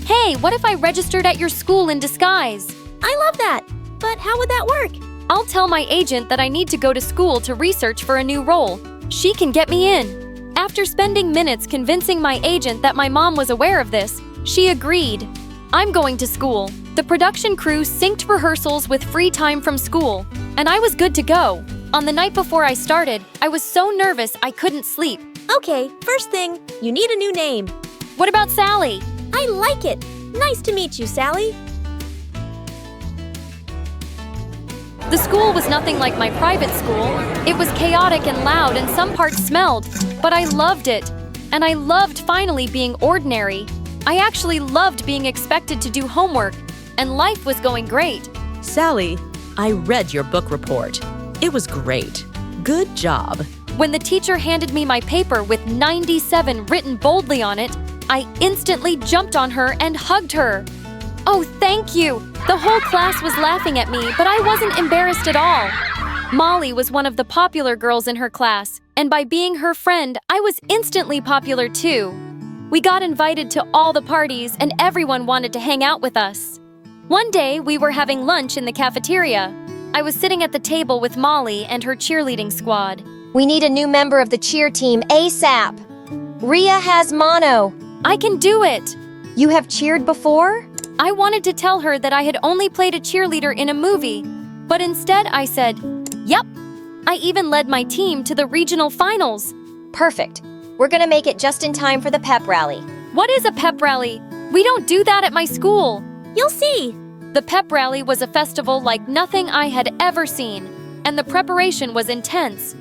Hey, what if I registered at your school in disguise? I love that, but how would that work? I'll tell my agent that I need to go to school to research for a new role. She can get me in. After spending minutes convincing my agent that my mom was aware of this, she agreed. I'm going to school. The production crew synced rehearsals with free time from school, and I was good to go. On the night before I started, I was so nervous I couldn't sleep. Okay, first thing, you need a new name. What about Sally? I like it. Nice to meet you, Sally. The school was nothing like my private school. It was chaotic and loud and some parts smelled, but I loved it. And I loved finally being ordinary. I actually loved being expected to do homework, and life was going great. Sally, I read your book report. It was great. Good job. When the teacher handed me my paper with 97 written boldly on it, I instantly jumped on her and hugged her. Oh, thank you! The whole class was laughing at me, but I wasn't embarrassed at all. Molly was one of the popular girls in her class, and by being her friend, I was instantly popular too. We got invited to all the parties, and everyone wanted to hang out with us. One day, we were having lunch in the cafeteria. I was sitting at the table with Molly and her cheerleading squad. We need a new member of the cheer team ASAP. Rhea has mono. I can do it! You have cheered before? I wanted to tell her that I had only played a cheerleader in a movie, but instead I said, "Yep." I even led my team to the regional finals. Perfect. We're gonna make it just in time for the pep rally. What is a pep rally? We don't do that at my school. You'll see. The pep rally was a festival like nothing I had ever seen, and the preparation was intense.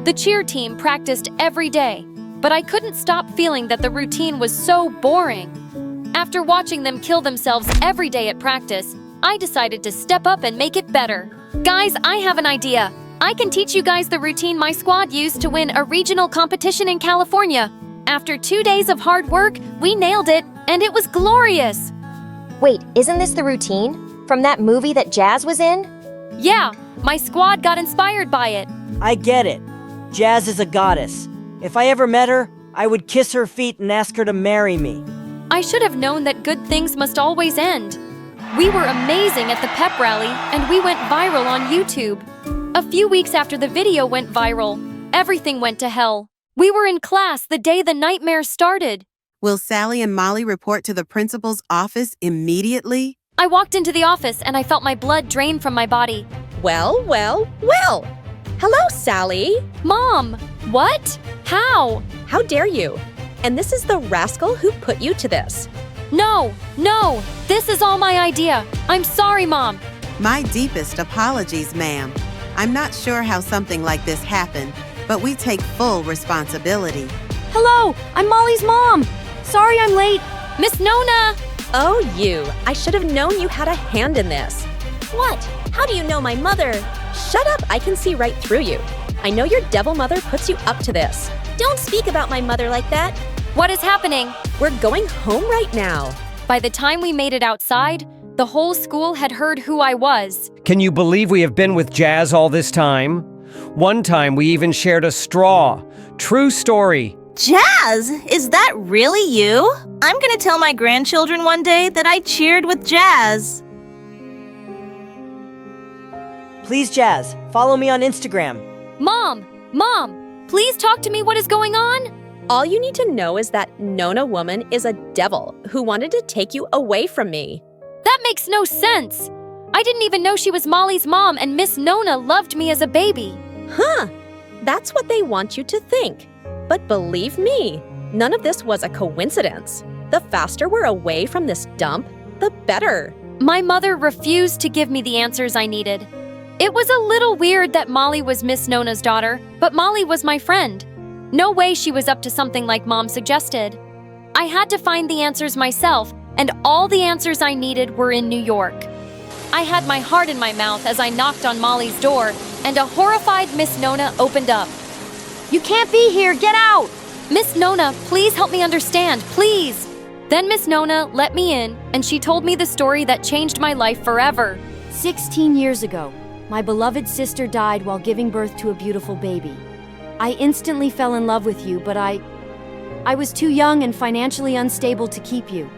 The cheer team practiced every day, but I couldn't stop feeling that the routine was so boring. After watching them kill themselves every day at practice, I decided to step up and make it better. Guys, I have an idea. I can teach you guys the routine my squad used to win a regional competition in California. After 2 days of hard work, we nailed it, and it was glorious. Wait, isn't this the routine? From that movie that Jazz was in? Yeah, my squad got inspired by it. I get it. Jazz is a goddess. If I ever met her, I would kiss her feet and ask her to marry me. I should have known that good things must always end. We were amazing at the pep rally, and we went viral on YouTube. A few weeks after the video went viral, everything went to hell. We were in class the day the nightmare started. Will Sally and Molly report to the principal's office immediately? I walked into the office and I felt my blood drain from my body. Well, well, well! Hello, Sally! Mom! What? How? How dare you? And this is the rascal who put you to this. No! This is all my idea. I'm sorry, Mom. My deepest apologies, ma'am. I'm not sure how something like this happened, but we take full responsibility. Hello, I'm Molly's mom. Sorry I'm late. Miss Nona! Oh, you. I should have known you had a hand in this. What? How do you know my mother? Shut up, I can see right through you. I know your devil mother puts you up to this. Don't speak about my mother like that. What is happening? We're going home right now. By the time we made it outside, the whole school had heard who I was. Can you believe we have been with Jazz all this time? One time we even shared a straw. True story. Jazz, is that really you? I'm gonna tell my grandchildren one day that I cheered with Jazz. Please, Jazz, follow me on Instagram. Mom, please talk to me. What is going on? All you need to know is that Nona woman is a devil who wanted to take you away from me. That makes no sense. I didn't even know she was Molly's mom and Miss Nona loved me as a baby. Huh, that's what they want you to think. But believe me, none of this was a coincidence. The faster we're away from this dump, the better. My mother refused to give me the answers I needed. It was a little weird that Molly was Miss Nona's daughter, but Molly was my friend. No way she was up to something like Mom suggested. I had to find the answers myself, and all the answers I needed were in New York. I had my heart in my mouth as I knocked on Molly's door, and a horrified Miss Nona opened up. You can't be here, get out! Miss Nona, please help me understand, please! Then Miss Nona let me in, and she told me the story that changed my life forever. 16 years ago, my beloved sister died while giving birth to a beautiful baby. I instantly fell in love with you, but I was too young and financially unstable to keep you.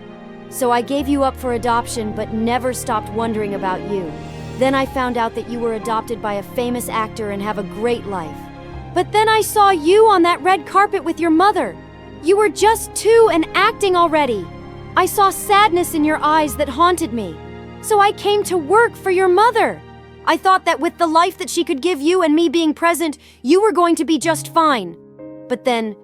So I gave you up for adoption, but never stopped wondering about you. Then I found out that you were adopted by a famous actor and have a great life. But then I saw you on that red carpet with your mother. You were just 2 and acting already. I saw sadness in your eyes that haunted me. So I came to work for your mother. I thought that with the life that she could give you and me being present, you were going to be just fine. But then...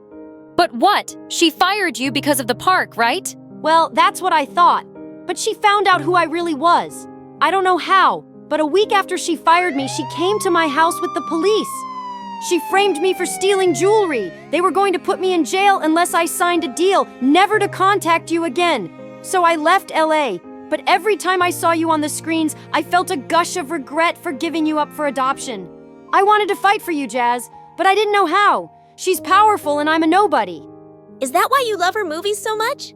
But what? She fired you because of the park, right? Well, that's what I thought. But she found out who I really was. I don't know how, but a week after she fired me, she came to my house with the police. She framed me for stealing jewelry. They were going to put me in jail unless I signed a deal never to contact you again. So I left LA. But every time I saw you on the screens, I felt a gush of regret for giving you up for adoption. I wanted to fight for you, Jazz, but I didn't know how. She's powerful and I'm a nobody. Is that why you love her movies so much?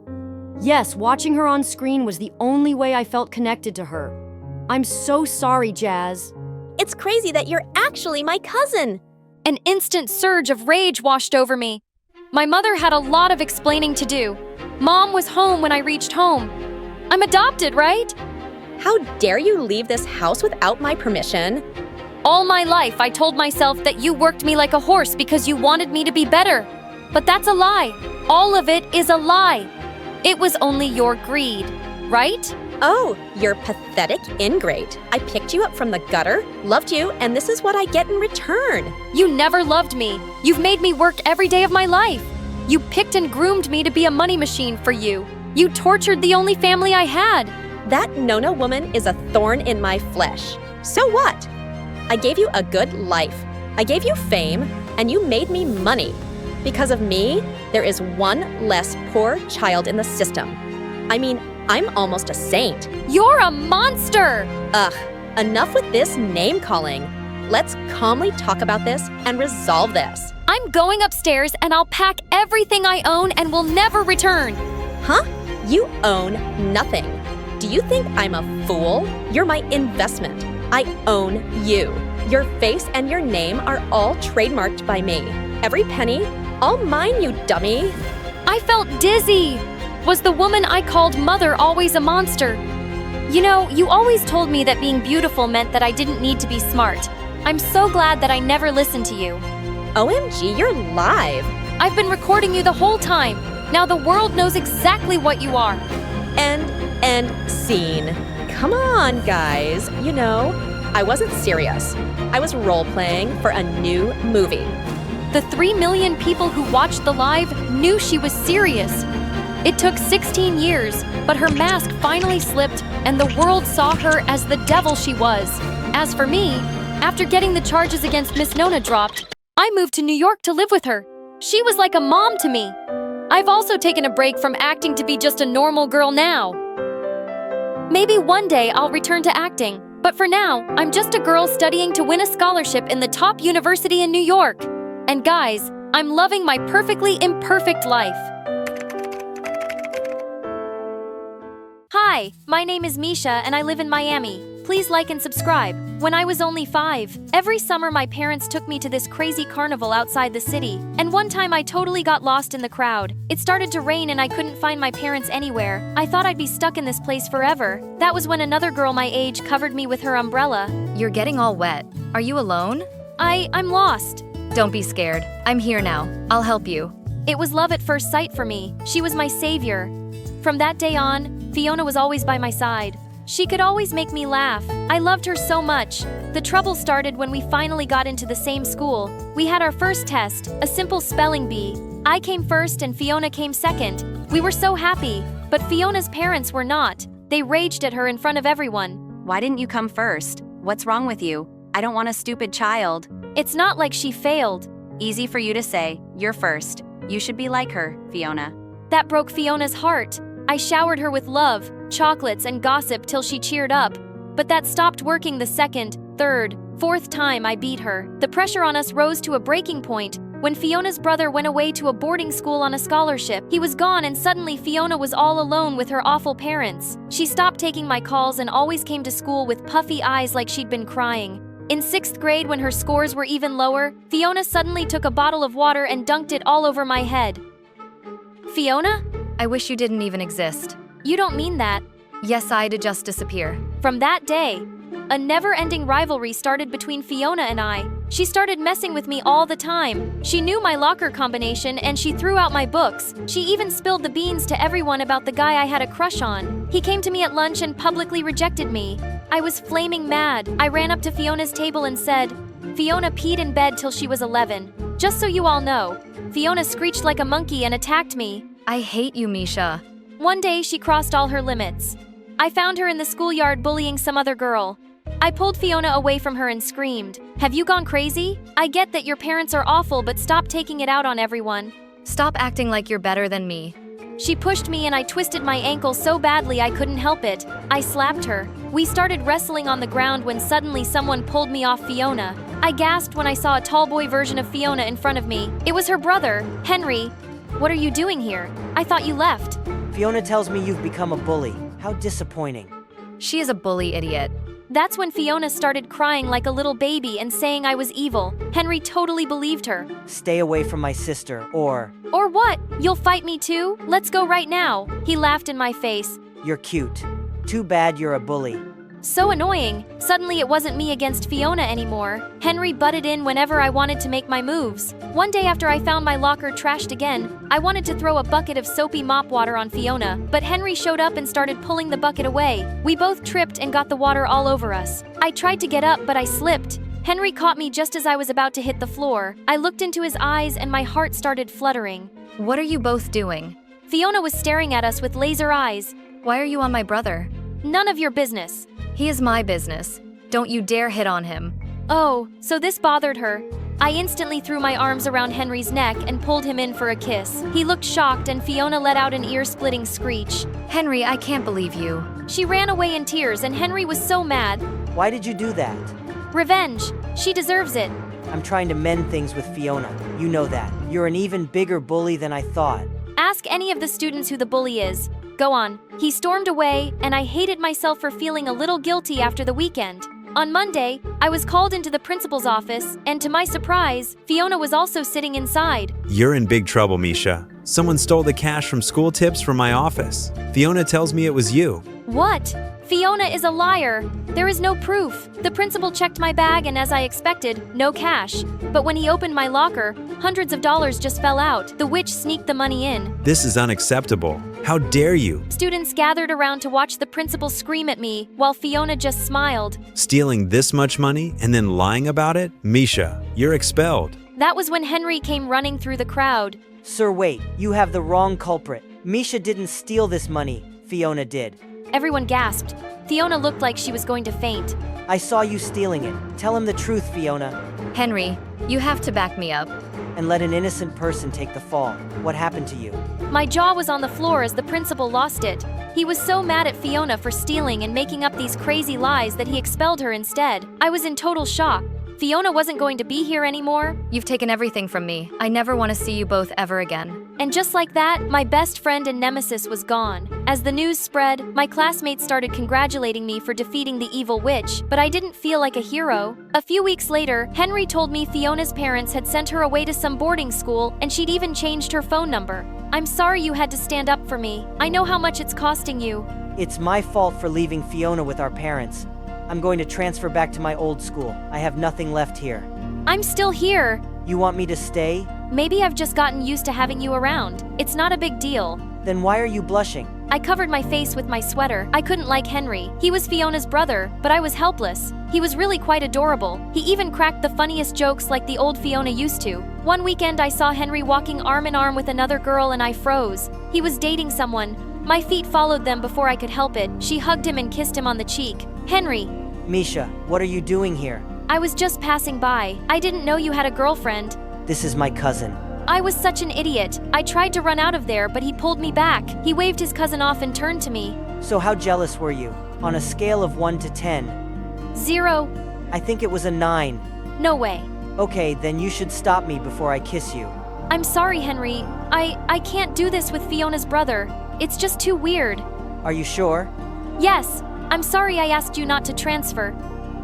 Yes, watching her on screen was the only way I felt connected to her. I'm so sorry, Jazz. It's crazy that you're actually my cousin. An instant surge of rage washed over me. My mother had a lot of explaining to do. Mom was home when I reached home. I'm adopted, right? How dare you leave this house without my permission? All my life, I told myself that you worked me like a horse because you wanted me to be better. But that's a lie. All of it is a lie. It was only your greed, right? Oh, you're pathetic ingrate. I picked you up from the gutter, loved you, and this is what I get in return. You never loved me. You've made me work every day of my life. You picked and groomed me to be a money machine for you. You tortured the only family I had. That Nona woman is a thorn in my flesh. So what? I gave you a good life. I gave you fame, and you made me money. Because of me, there is one less poor child in the system. I mean, I'm almost a saint. You're a monster! Ugh, enough with this name-calling. Let's calmly talk about this and resolve this. I'm going upstairs and I'll pack everything I own and will never return. Huh? You own nothing. Do you think I'm a fool? You're my investment. I own you. Your face and your name are all trademarked by me. Every penny, all mine, you dummy. I felt dizzy. Was the woman I called mother always a monster? You know, you always told me that being beautiful meant that I didn't need to be smart. I'm so glad that I never listened to you. OMG, you're live. I've been recording you the whole time. Now the world knows exactly what you are. End scene. Come on, guys. You know, I wasn't serious. I was role-playing for a new movie. The 3 million people who watched the live knew she was serious. It took 16 years, but her mask finally slipped and the world saw her as the devil she was. As for me, after getting the charges against Miss Nona dropped, I moved to New York to live with her. She was like a mom to me. I've also taken a break from acting to be just a normal girl now. Maybe one day I'll return to acting, but for now, I'm just a girl studying to win a scholarship in the top university in New York. And guys, I'm loving my perfectly imperfect life. Hi, my name is Misha and I live in Miami. Please like and subscribe. When I was only 5, every summer my parents took me to this crazy carnival outside the city. And one time I totally got lost in the crowd. It started to rain and I couldn't find my parents anywhere. I thought I'd be stuck in this place forever. That was when another girl my age covered me with her umbrella. You're getting all wet. Are you alone? I'm lost. Don't be scared. I'm here now. I'll help you. It was love at first sight for me. She was my savior. From that day on, Fiona was always by my side. She could always make me laugh. I loved her so much. The trouble started when we finally got into the same school. We had our first test, a simple spelling bee. I came first and Fiona came second. We were so happy, but Fiona's parents were not. They raged at her in front of everyone. Why didn't you come first? What's wrong with you? I don't want a stupid child. It's not like she failed. Easy for you to say. You're first. You should be like her, Fiona. That broke Fiona's heart. I showered her with love, chocolates, and gossip till she cheered up. But that stopped working the second, third, fourth time I beat her. The pressure on us rose to a breaking point when Fiona's brother went away to a boarding school on a scholarship. He was gone and suddenly Fiona was all alone with her awful parents. She stopped taking my calls and always came to school with puffy eyes like she'd been crying. In 6th grade, when her scores were even lower, Fiona suddenly took a bottle of water and dunked it all over my head. Fiona? I wish you didn't even exist. You don't mean that. Yes, I'd just disappear. From that day, a never-ending rivalry started between Fiona and I. She started messing with me all the time. She knew my locker combination and she threw out my books. She even spilled the beans to everyone about the guy I had a crush on. He came to me at lunch and publicly rejected me. I was flaming mad. I ran up to Fiona's table and said, Fiona peed in bed till she was 11. Just so you all know, Fiona screeched like a monkey and attacked me. I hate you, Misha. One day, she crossed all her limits. I found her in the schoolyard bullying some other girl. I pulled Fiona away from her and screamed, Have you gone crazy? I get that your parents are awful, but stop taking it out on everyone. Stop acting like you're better than me. She pushed me and I twisted my ankle so badly I couldn't help it. I slapped her. We started wrestling on the ground when suddenly someone pulled me off Fiona. I gasped when I saw a tall boy version of Fiona in front of me. It was her brother, Henry. What are you doing here? I thought you left. Fiona tells me you've become a bully. How disappointing. She is a bully idiot. That's when Fiona started crying like a little baby and saying I was evil. Henry totally believed her. Stay away from my sister, or... Or what? You'll fight me too? Let's go right now. He laughed in my face. You're cute. Too bad you're a bully. So annoying. Suddenly it wasn't me against Fiona anymore. Henry butted in whenever I wanted to make my moves. One day after I found my locker trashed again, I wanted to throw a bucket of soapy mop water on Fiona, but Henry showed up and started pulling the bucket away. We both tripped and got the water all over us. I tried to get up, but I slipped. Henry caught me just as I was about to hit the floor. I looked into his eyes and my heart started fluttering. What are you both doing? Fiona was staring at us with laser eyes. Why are you on my brother? None of your business. He is my business. Don't you dare hit on him. Oh, so this bothered her. I instantly threw my arms around Henry's neck and pulled him in for a kiss. He looked shocked and Fiona let out an ear-splitting screech. Henry, I can't believe you. She ran away in tears and Henry was so mad. Why did you do that? Revenge. She deserves it. I'm trying to mend things with Fiona. You know that. You're an even bigger bully than I thought. Ask any of the students who the bully is. Go on. He stormed away, and I hated myself for feeling a little guilty after the weekend. On Monday, I was called into the principal's office, and to my surprise, Fiona was also sitting inside. You're in big trouble, Misha. Someone stole the cash from school tips from my office. Fiona tells me it was you. What? Fiona is a liar. There is no proof. The principal checked my bag and as I expected, no cash. But when he opened my locker, hundreds of dollars just fell out. The witch sneaked the money in. This is unacceptable. How dare you? Students gathered around to watch the principal scream at me, while Fiona just smiled. Stealing this much money and then lying about it? Misha, you're expelled. That was when Henry came running through the crowd. Sir, wait. You have the wrong culprit. Misha didn't steal this money. Fiona did. Everyone gasped. Fiona looked like she was going to faint. I saw you stealing it. Tell him the truth, Fiona. Henry, you have to back me up. And let an innocent person take the fall. What happened to you? My jaw was on the floor as the principal lost it. He was so mad at Fiona for stealing and making up these crazy lies that he expelled her instead. I was in total shock. Fiona wasn't going to be here anymore. You've taken everything from me. I never want to see you both ever again. And just like that, my best friend and nemesis was gone. As the news spread, my classmates started congratulating me for defeating the evil witch, but I didn't feel like a hero. A few weeks later, Henry told me Fiona's parents had sent her away to some boarding school and she'd even changed her phone number. I'm sorry you had to stand up for me. I know how much it's costing you. It's my fault for leaving Fiona with our parents. I'm going to transfer back to my old school. I have nothing left here. I'm still here. You want me to stay? Maybe I've just gotten used to having you around. It's not a big deal. Then why are you blushing? I covered my face with my sweater. I couldn't like Henry. He was Fiona's brother, but I was helpless. He was really quite adorable. He even cracked the funniest jokes like the old Fiona used to. One weekend I saw Henry walking arm in arm with another girl and I froze. He was dating someone. My feet followed them before I could help it. She hugged him and kissed him on the cheek. Henry. Misha, what are you doing here? I was just passing by. I didn't know you had a girlfriend. This is my cousin. I was such an idiot. I tried to run out of there, but he pulled me back. He waved his cousin off and turned to me. So how jealous were you? On a scale of 1 to 10? 0. I think it was a 9. No way. Okay, then you should stop me before I kiss you. I'm sorry, Henry. I can't do this with Fiona's brother. It's just too weird. Are you sure? Yes. I'm sorry I asked you not to transfer.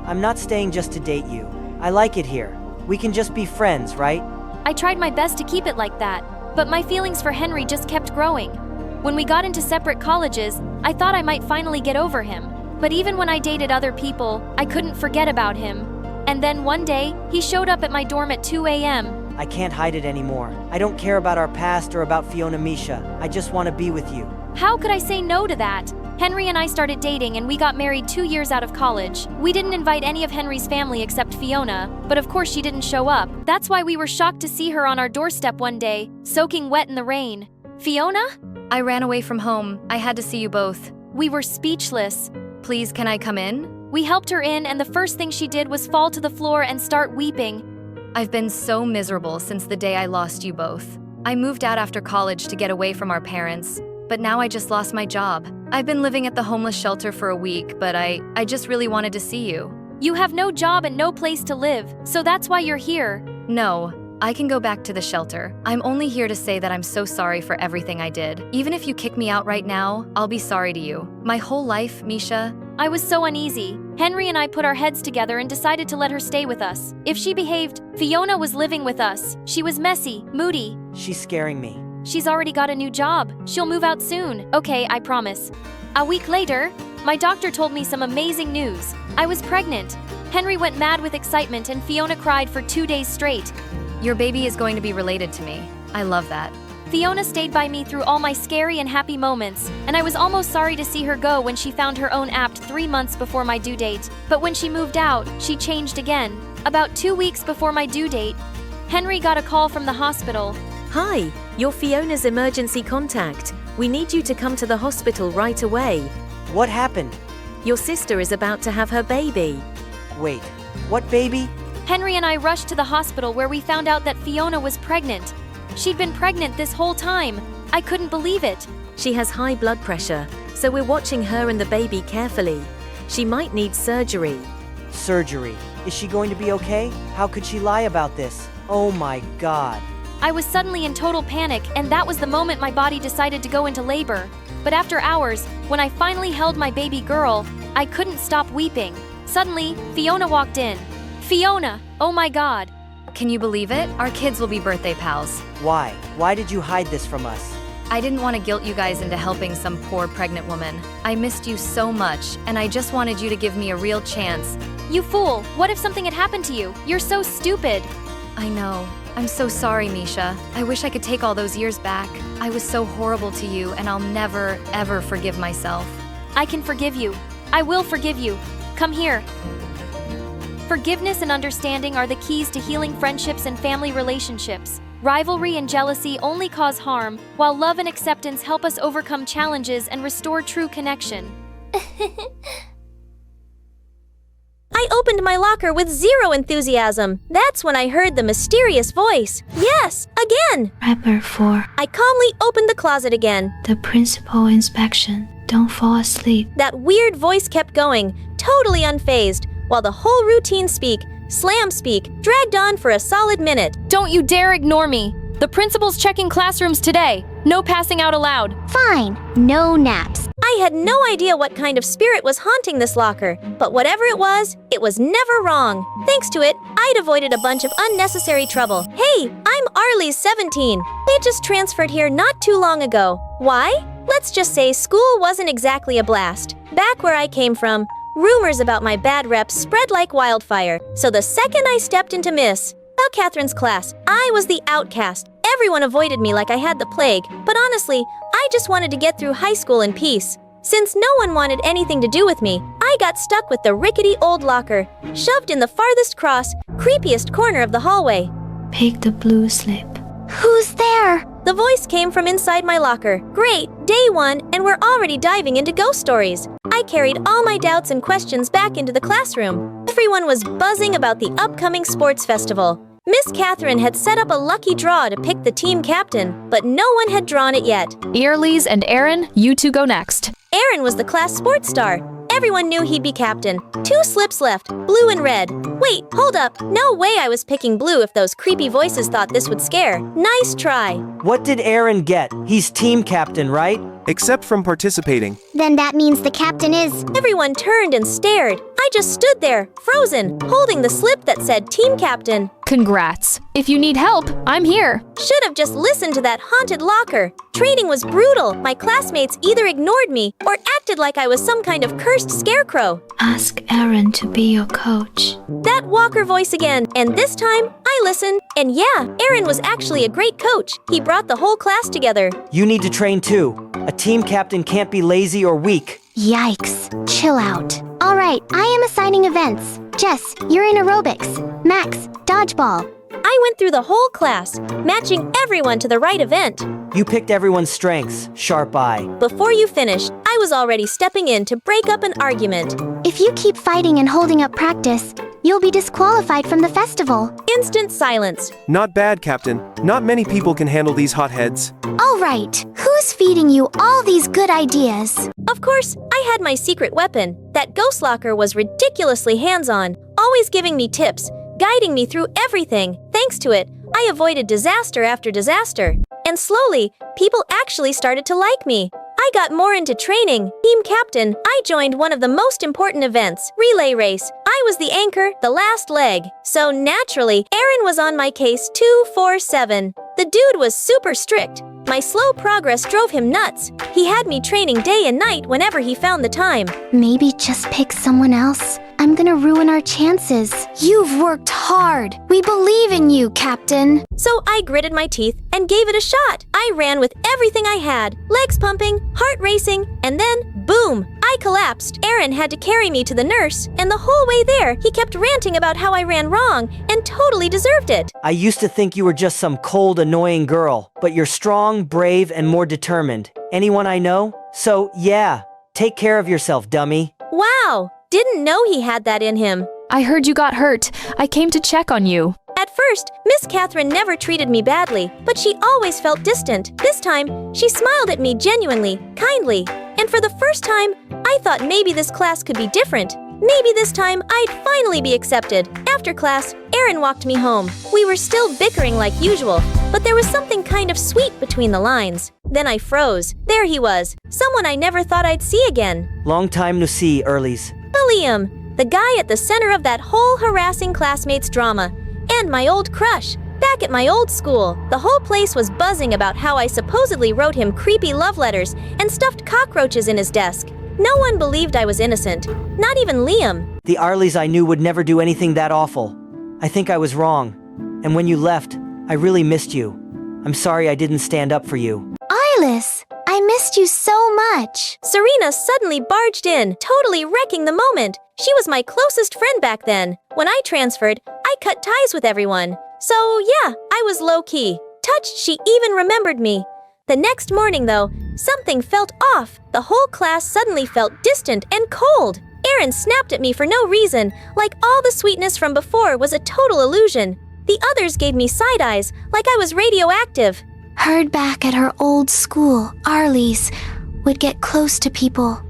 I'm not staying just to date you. I like it here. We can just be friends, right? I tried my best to keep it like that, but my feelings for Henry just kept growing. When we got into separate colleges, I thought I might finally get over him. But even when I dated other people, I couldn't forget about him. And then one day, he showed up at my dorm at 2 a.m. I can't hide it anymore. I don't care about our past or about Fiona Misha. I just want to be with you. How could I say no to that? Henry and I started dating and we got married 2 years out of college. We didn't invite any of Henry's family except Fiona, but of course she didn't show up. That's why we were shocked to see her on our doorstep one day, soaking wet in the rain. Fiona? I ran away from home. I had to see you both. We were speechless. Please, can I come in? We helped her in and the first thing she did was fall to the floor and start weeping. I've been so miserable since the day I lost you both. I moved out after college to get away from our parents, but now I just lost my job. I've been living at the homeless shelter for a week, but I just really wanted to see you. You have no job and no place to live, so that's why you're here. No, I can go back to the shelter. I'm only here to say that I'm so sorry for everything I did. Even if you kick me out right now, I'll be sorry to you. My whole life, Misha. I was so uneasy. Henry and I put our heads together and decided to let her stay with us. If she behaved, Fiona was living with us. She was messy, moody. She's scaring me. She's already got a new job. She'll move out soon. Okay, I promise. A week later, my doctor told me some amazing news. I was pregnant. Henry went mad with excitement and Fiona cried for 2 days straight. Your baby is going to be related to me. I love that. Fiona stayed by me through all my scary and happy moments, and I was almost sorry to see her go when she found her own apt 3 months before my due date. But when she moved out, she changed again. About 2 weeks before my due date, Henry got a call from the hospital. Hi, you're Fiona's emergency contact. We need you to come to the hospital right away. What happened? Your sister is about to have her baby. Wait, what baby? Henry and I rushed to the hospital where we found out that Fiona was pregnant. She'd been pregnant this whole time. I couldn't believe it. She has high blood pressure, so we're watching her and the baby carefully. She might need surgery. Surgery? Is she going to be okay? How could she lie about this? Oh my God. I was suddenly in total panic, and that was the moment my body decided to go into labor. But after hours, when I finally held my baby girl, I couldn't stop weeping. Suddenly, Fiona walked in. Fiona! Oh my God! Can you believe it? Our kids will be birthday pals. Why? Why did you hide this from us? I didn't want to guilt you guys into helping some poor pregnant woman. I missed you so much, and I just wanted you to give me a real chance. You fool! What if something had happened to you? You're so stupid! I know. I'm so sorry, Misha. I wish I could take all those years back. I was so horrible to you, and I'll never, ever forgive myself. I can forgive you. I will forgive you. Come here. Forgiveness and understanding are the keys to healing friendships and family relationships. Rivalry and jealousy only cause harm, while love and acceptance help us overcome challenges and restore true connection. I opened my locker with zero enthusiasm. That's when I heard the mysterious voice. Yes, again! Wrapper 4. I calmly opened the closet again. The principal inspection. Don't fall asleep. That weird voice kept going, totally unfazed, while the whole routine slam speak, dragged on for a solid minute. Don't you dare ignore me! The principal's checking classrooms today. No passing out allowed. Fine. No naps. I had no idea what kind of spirit was haunting this locker, but whatever it was never wrong. Thanks to it, I'd avoided a bunch of unnecessary trouble. Hey, I'm Arlie's 17. They just transferred here not too long ago. Why? Let's just say school wasn't exactly a blast. Back where I came from, rumors about my bad reps spread like wildfire. So the second I stepped into Miss Catherine's class, I was the outcast. Everyone avoided me like I had the plague, but honestly, I just wanted to get through high school in peace. Since no one wanted anything to do with me, I got stuck with the rickety old locker, shoved in the farthest creepiest corner of the hallway. Pick the blue slip. Who's there? The voice came from inside my locker. Great, day 1, and we're already diving into ghost stories. I carried all my doubts and questions back into the classroom. Everyone was buzzing about the upcoming sports festival. Miss Catherine had set up a lucky draw to pick the team captain, but no one had drawn it yet. Earlies and Aaron, you two go next. Aaron was the class sports star. Everyone knew he'd be captain. 2 slips left, blue and red. Wait, hold up. No way I was picking blue if those creepy voices thought this would scare. Nice try. What did Aaron get? He's team captain, right? Except from participating. Then that means the captain is... Everyone turned and stared. I just stood there, frozen, holding the slip that said team captain. Congrats. If you need help, I'm here. Should have just listened to that haunted locker. Training was brutal. My classmates either ignored me or acted like I was some kind of cursed scarecrow. Ask Aaron to be your coach. That Walker voice again, and this time, I listened. And yeah, Aaron was actually a great coach. He brought the whole class together. You need to train too. A team captain can't be lazy or weak. Yikes. Chill out. All right, I am assigning events. Jess, you're in aerobics. Max, dodgeball. I went through the whole class, matching everyone to the right event. You picked everyone's strengths. Sharp eye. Before you finished, I was already stepping in to break up an argument. If you keep fighting and holding up practice, you'll be disqualified from the festival. Instant silence. Not bad, Captain. Not many people can handle these hotheads. All right, who's feeding you all these good ideas? Of course, I had my secret weapon. That ghost locker was ridiculously hands-on, always giving me tips, guiding me through everything. Thanks to it, I avoided disaster after disaster. And slowly, people actually started to like me. I got more into training. Team captain, I joined one of the most important events, relay race. I was the anchor, the last leg. So naturally, Aaron was on my case 247. The dude was super strict. My slow progress drove him nuts. He had me training day and night whenever he found the time. Maybe just pick someone else. I'm gonna ruin our chances. You've worked hard. We believe in you, Captain. So I gritted my teeth and gave it a shot. I ran with everything I had, legs pumping, heart racing, and then, boom, I collapsed. Aaron had to carry me to the nurse, and the whole way there, he kept ranting about how I ran wrong and totally deserved it. I used to think you were just some cold, annoying girl, but you're strong, brave, and more determined. Anyone I know? So, yeah, take care of yourself, dummy. Wow, didn't know he had that in him. I heard you got hurt. I came to check on you. At first, Miss Catherine never treated me badly, but she always felt distant. This time, she smiled at me genuinely, kindly. And for the first time, I thought maybe this class could be different. Maybe this time, I'd finally be accepted. After class, Aaron walked me home. We were still bickering like usual, but there was something kind of sweet between the lines. Then I froze. There he was, someone I never thought I'd see again. Long time no see, Earlies. Liam, the guy at the center of that whole harassing classmates drama. And my old crush. back at my old school. The whole place was buzzing about how I supposedly wrote him creepy love letters and stuffed cockroaches in his desk. No one believed I was innocent, not even Liam. The Arlies I knew would never do anything that awful. I think I was wrong. And when you left, I really missed you. I'm sorry I didn't stand up for you. Arliss, I missed you so much. Serena suddenly barged in, totally wrecking the moment. She was my closest friend back then. When I transferred, I cut ties with everyone. So yeah, I was low-key. Touched she even remembered me. The next morning though, something felt off. The whole class suddenly felt distant and cold. Aaron snapped at me for no reason, like all the sweetness from before was a total illusion. The others gave me side eyes, like I was radioactive. Heard back at her old school, Arlies would get close to people,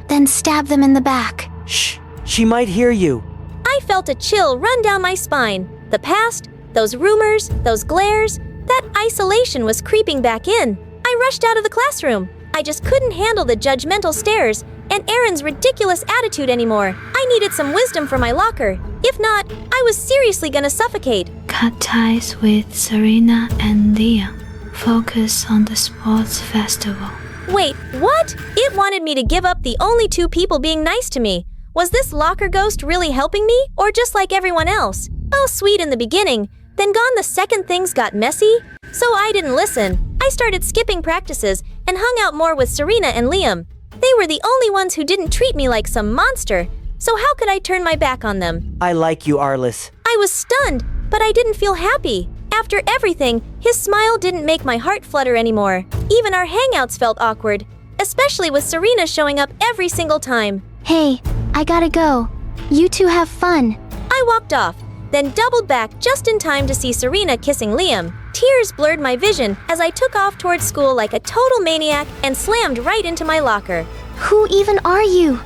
then stab them in the back. Shh, she might hear you. I felt a chill run down my spine. The past, those rumors, those glares, that isolation was creeping back in. I rushed out of the classroom. I just couldn't handle the judgmental stares and Aaron's ridiculous attitude anymore. I needed some wisdom for my locker. If not, I was seriously gonna suffocate. Cut ties with Serena and Liam. Focus on the sports festival. Wait, what? It wanted me to give up the only two people being nice to me. Was this locker ghost really helping me, or just like everyone else? All sweet in the beginning, then gone the second things got messy? So I didn't listen. I started skipping practices and hung out more with Serena and Liam. They were the only ones who didn't treat me like some monster, so how could I turn my back on them? I like you, Arliss. I was stunned, but I didn't feel happy. After everything, his smile didn't make my heart flutter anymore. Even our hangouts felt awkward, especially with Serena showing up every single time. Hey, I gotta go. You two have fun. I walked off, then doubled back just in time to see Serena kissing Liam. Tears blurred my vision as I took off towards school like a total maniac and slammed right into my locker. Who even are you?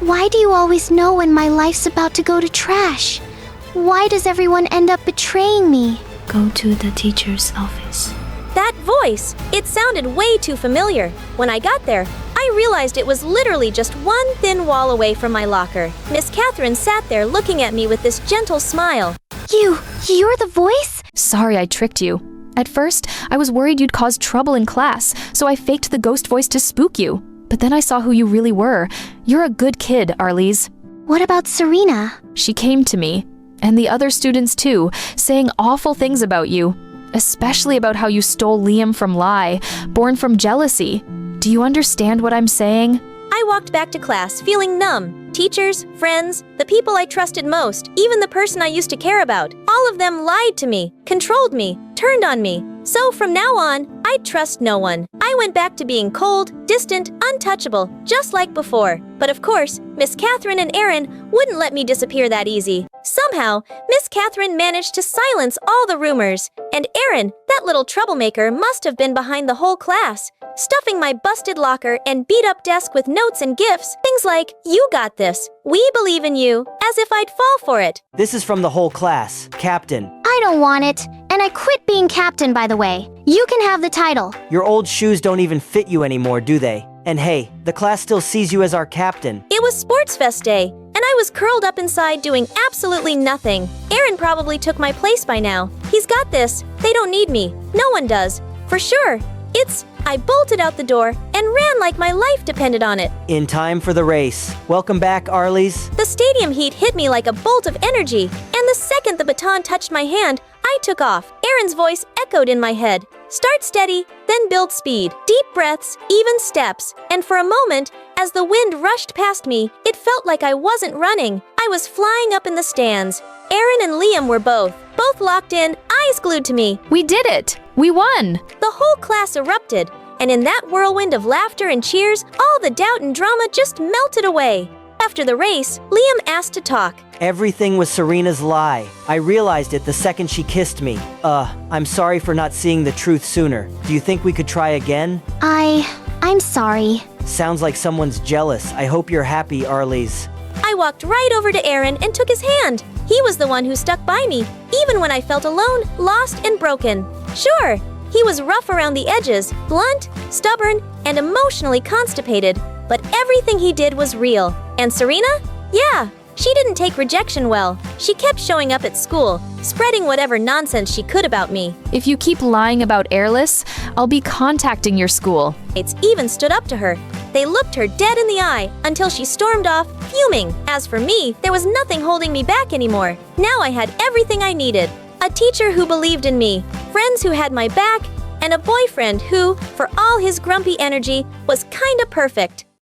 Why do you always know when my life's about to go to trash? Why does everyone end up betraying me? Go to the teacher's office. That voice! It sounded way too familiar. When I got there, I realized it was literally just one thin wall away from my locker. Miss Catherine sat there looking at me with this gentle smile. You're the voice? Sorry I tricked you. At first, I was worried you'd cause trouble in class, so I faked the ghost voice to spook you. But then I saw who you really were. You're a good kid, Arlies. What about Serena? She came to me, and the other students too, saying awful things about you. Especially about how you stole Liam from Lai, born from jealousy. Do you understand what I'm saying? I walked back to class feeling numb. Teachers, friends, the people I trusted most, even the person I used to care about, all of them lied to me, controlled me, turned on me. So from now on, I'd trust no one. I went back to being cold, distant, untouchable, just like before. But of course, Miss Catherine and Aaron wouldn't let me disappear that easy. Somehow, Miss Catherine managed to silence all the rumors. And Aaron, that little troublemaker, must have been behind the whole class, stuffing my busted locker and beat-up desk with notes and gifts. Things like, "You got this. We believe in you," as if I'd fall for it. This is from the whole class, Captain. I don't want it. And I quit being captain, by the way. You can have the title. Your old shoes don't even fit you anymore, do they? And hey, the class still sees you as our captain. It was Sports Fest Day, and I was curled up inside doing absolutely nothing. Aaron probably took my place by now. He's got this. They don't need me. No one does. For sure. I bolted out the door and ran like my life depended on it. In time for the race. Welcome back, Arlies. The stadium heat hit me like a bolt of energy, and the second the baton touched my hand, I took off. Aaron's voice echoed in my head. Start steady, then build speed. Deep breaths, even steps. And for a moment, as the wind rushed past me, it felt like I wasn't running. I was flying up in the stands. Aaron and Liam were both locked in, eyes glued to me. We did it! We won! The whole class erupted, and in that whirlwind of laughter and cheers, all the doubt and drama just melted away. After the race, Liam asked to talk. Everything was Serena's lie. I realized it the second she kissed me. I'm sorry for not seeing the truth sooner. Do you think we could try again? I'm sorry. Sounds like someone's jealous. I hope you're happy, Arlies. I walked right over to Aaron and took his hand. He was the one who stuck by me, even when I felt alone, lost, and broken. Sure, he was rough around the edges, blunt, stubborn, and emotionally constipated, but everything he did was real. And Serena? Yeah, She didn't take rejection well. She kept showing up at school, spreading whatever nonsense she could about me. If you keep lying about Airless, I'll be contacting your school. It's even stood up to her. They looked her dead in the eye until she stormed off, fuming. As for me, there was nothing holding me back anymore. Now I had everything I needed. A teacher who believed in me, friends who had my back, and a boyfriend who, for all his grumpy energy, was kinda perfect.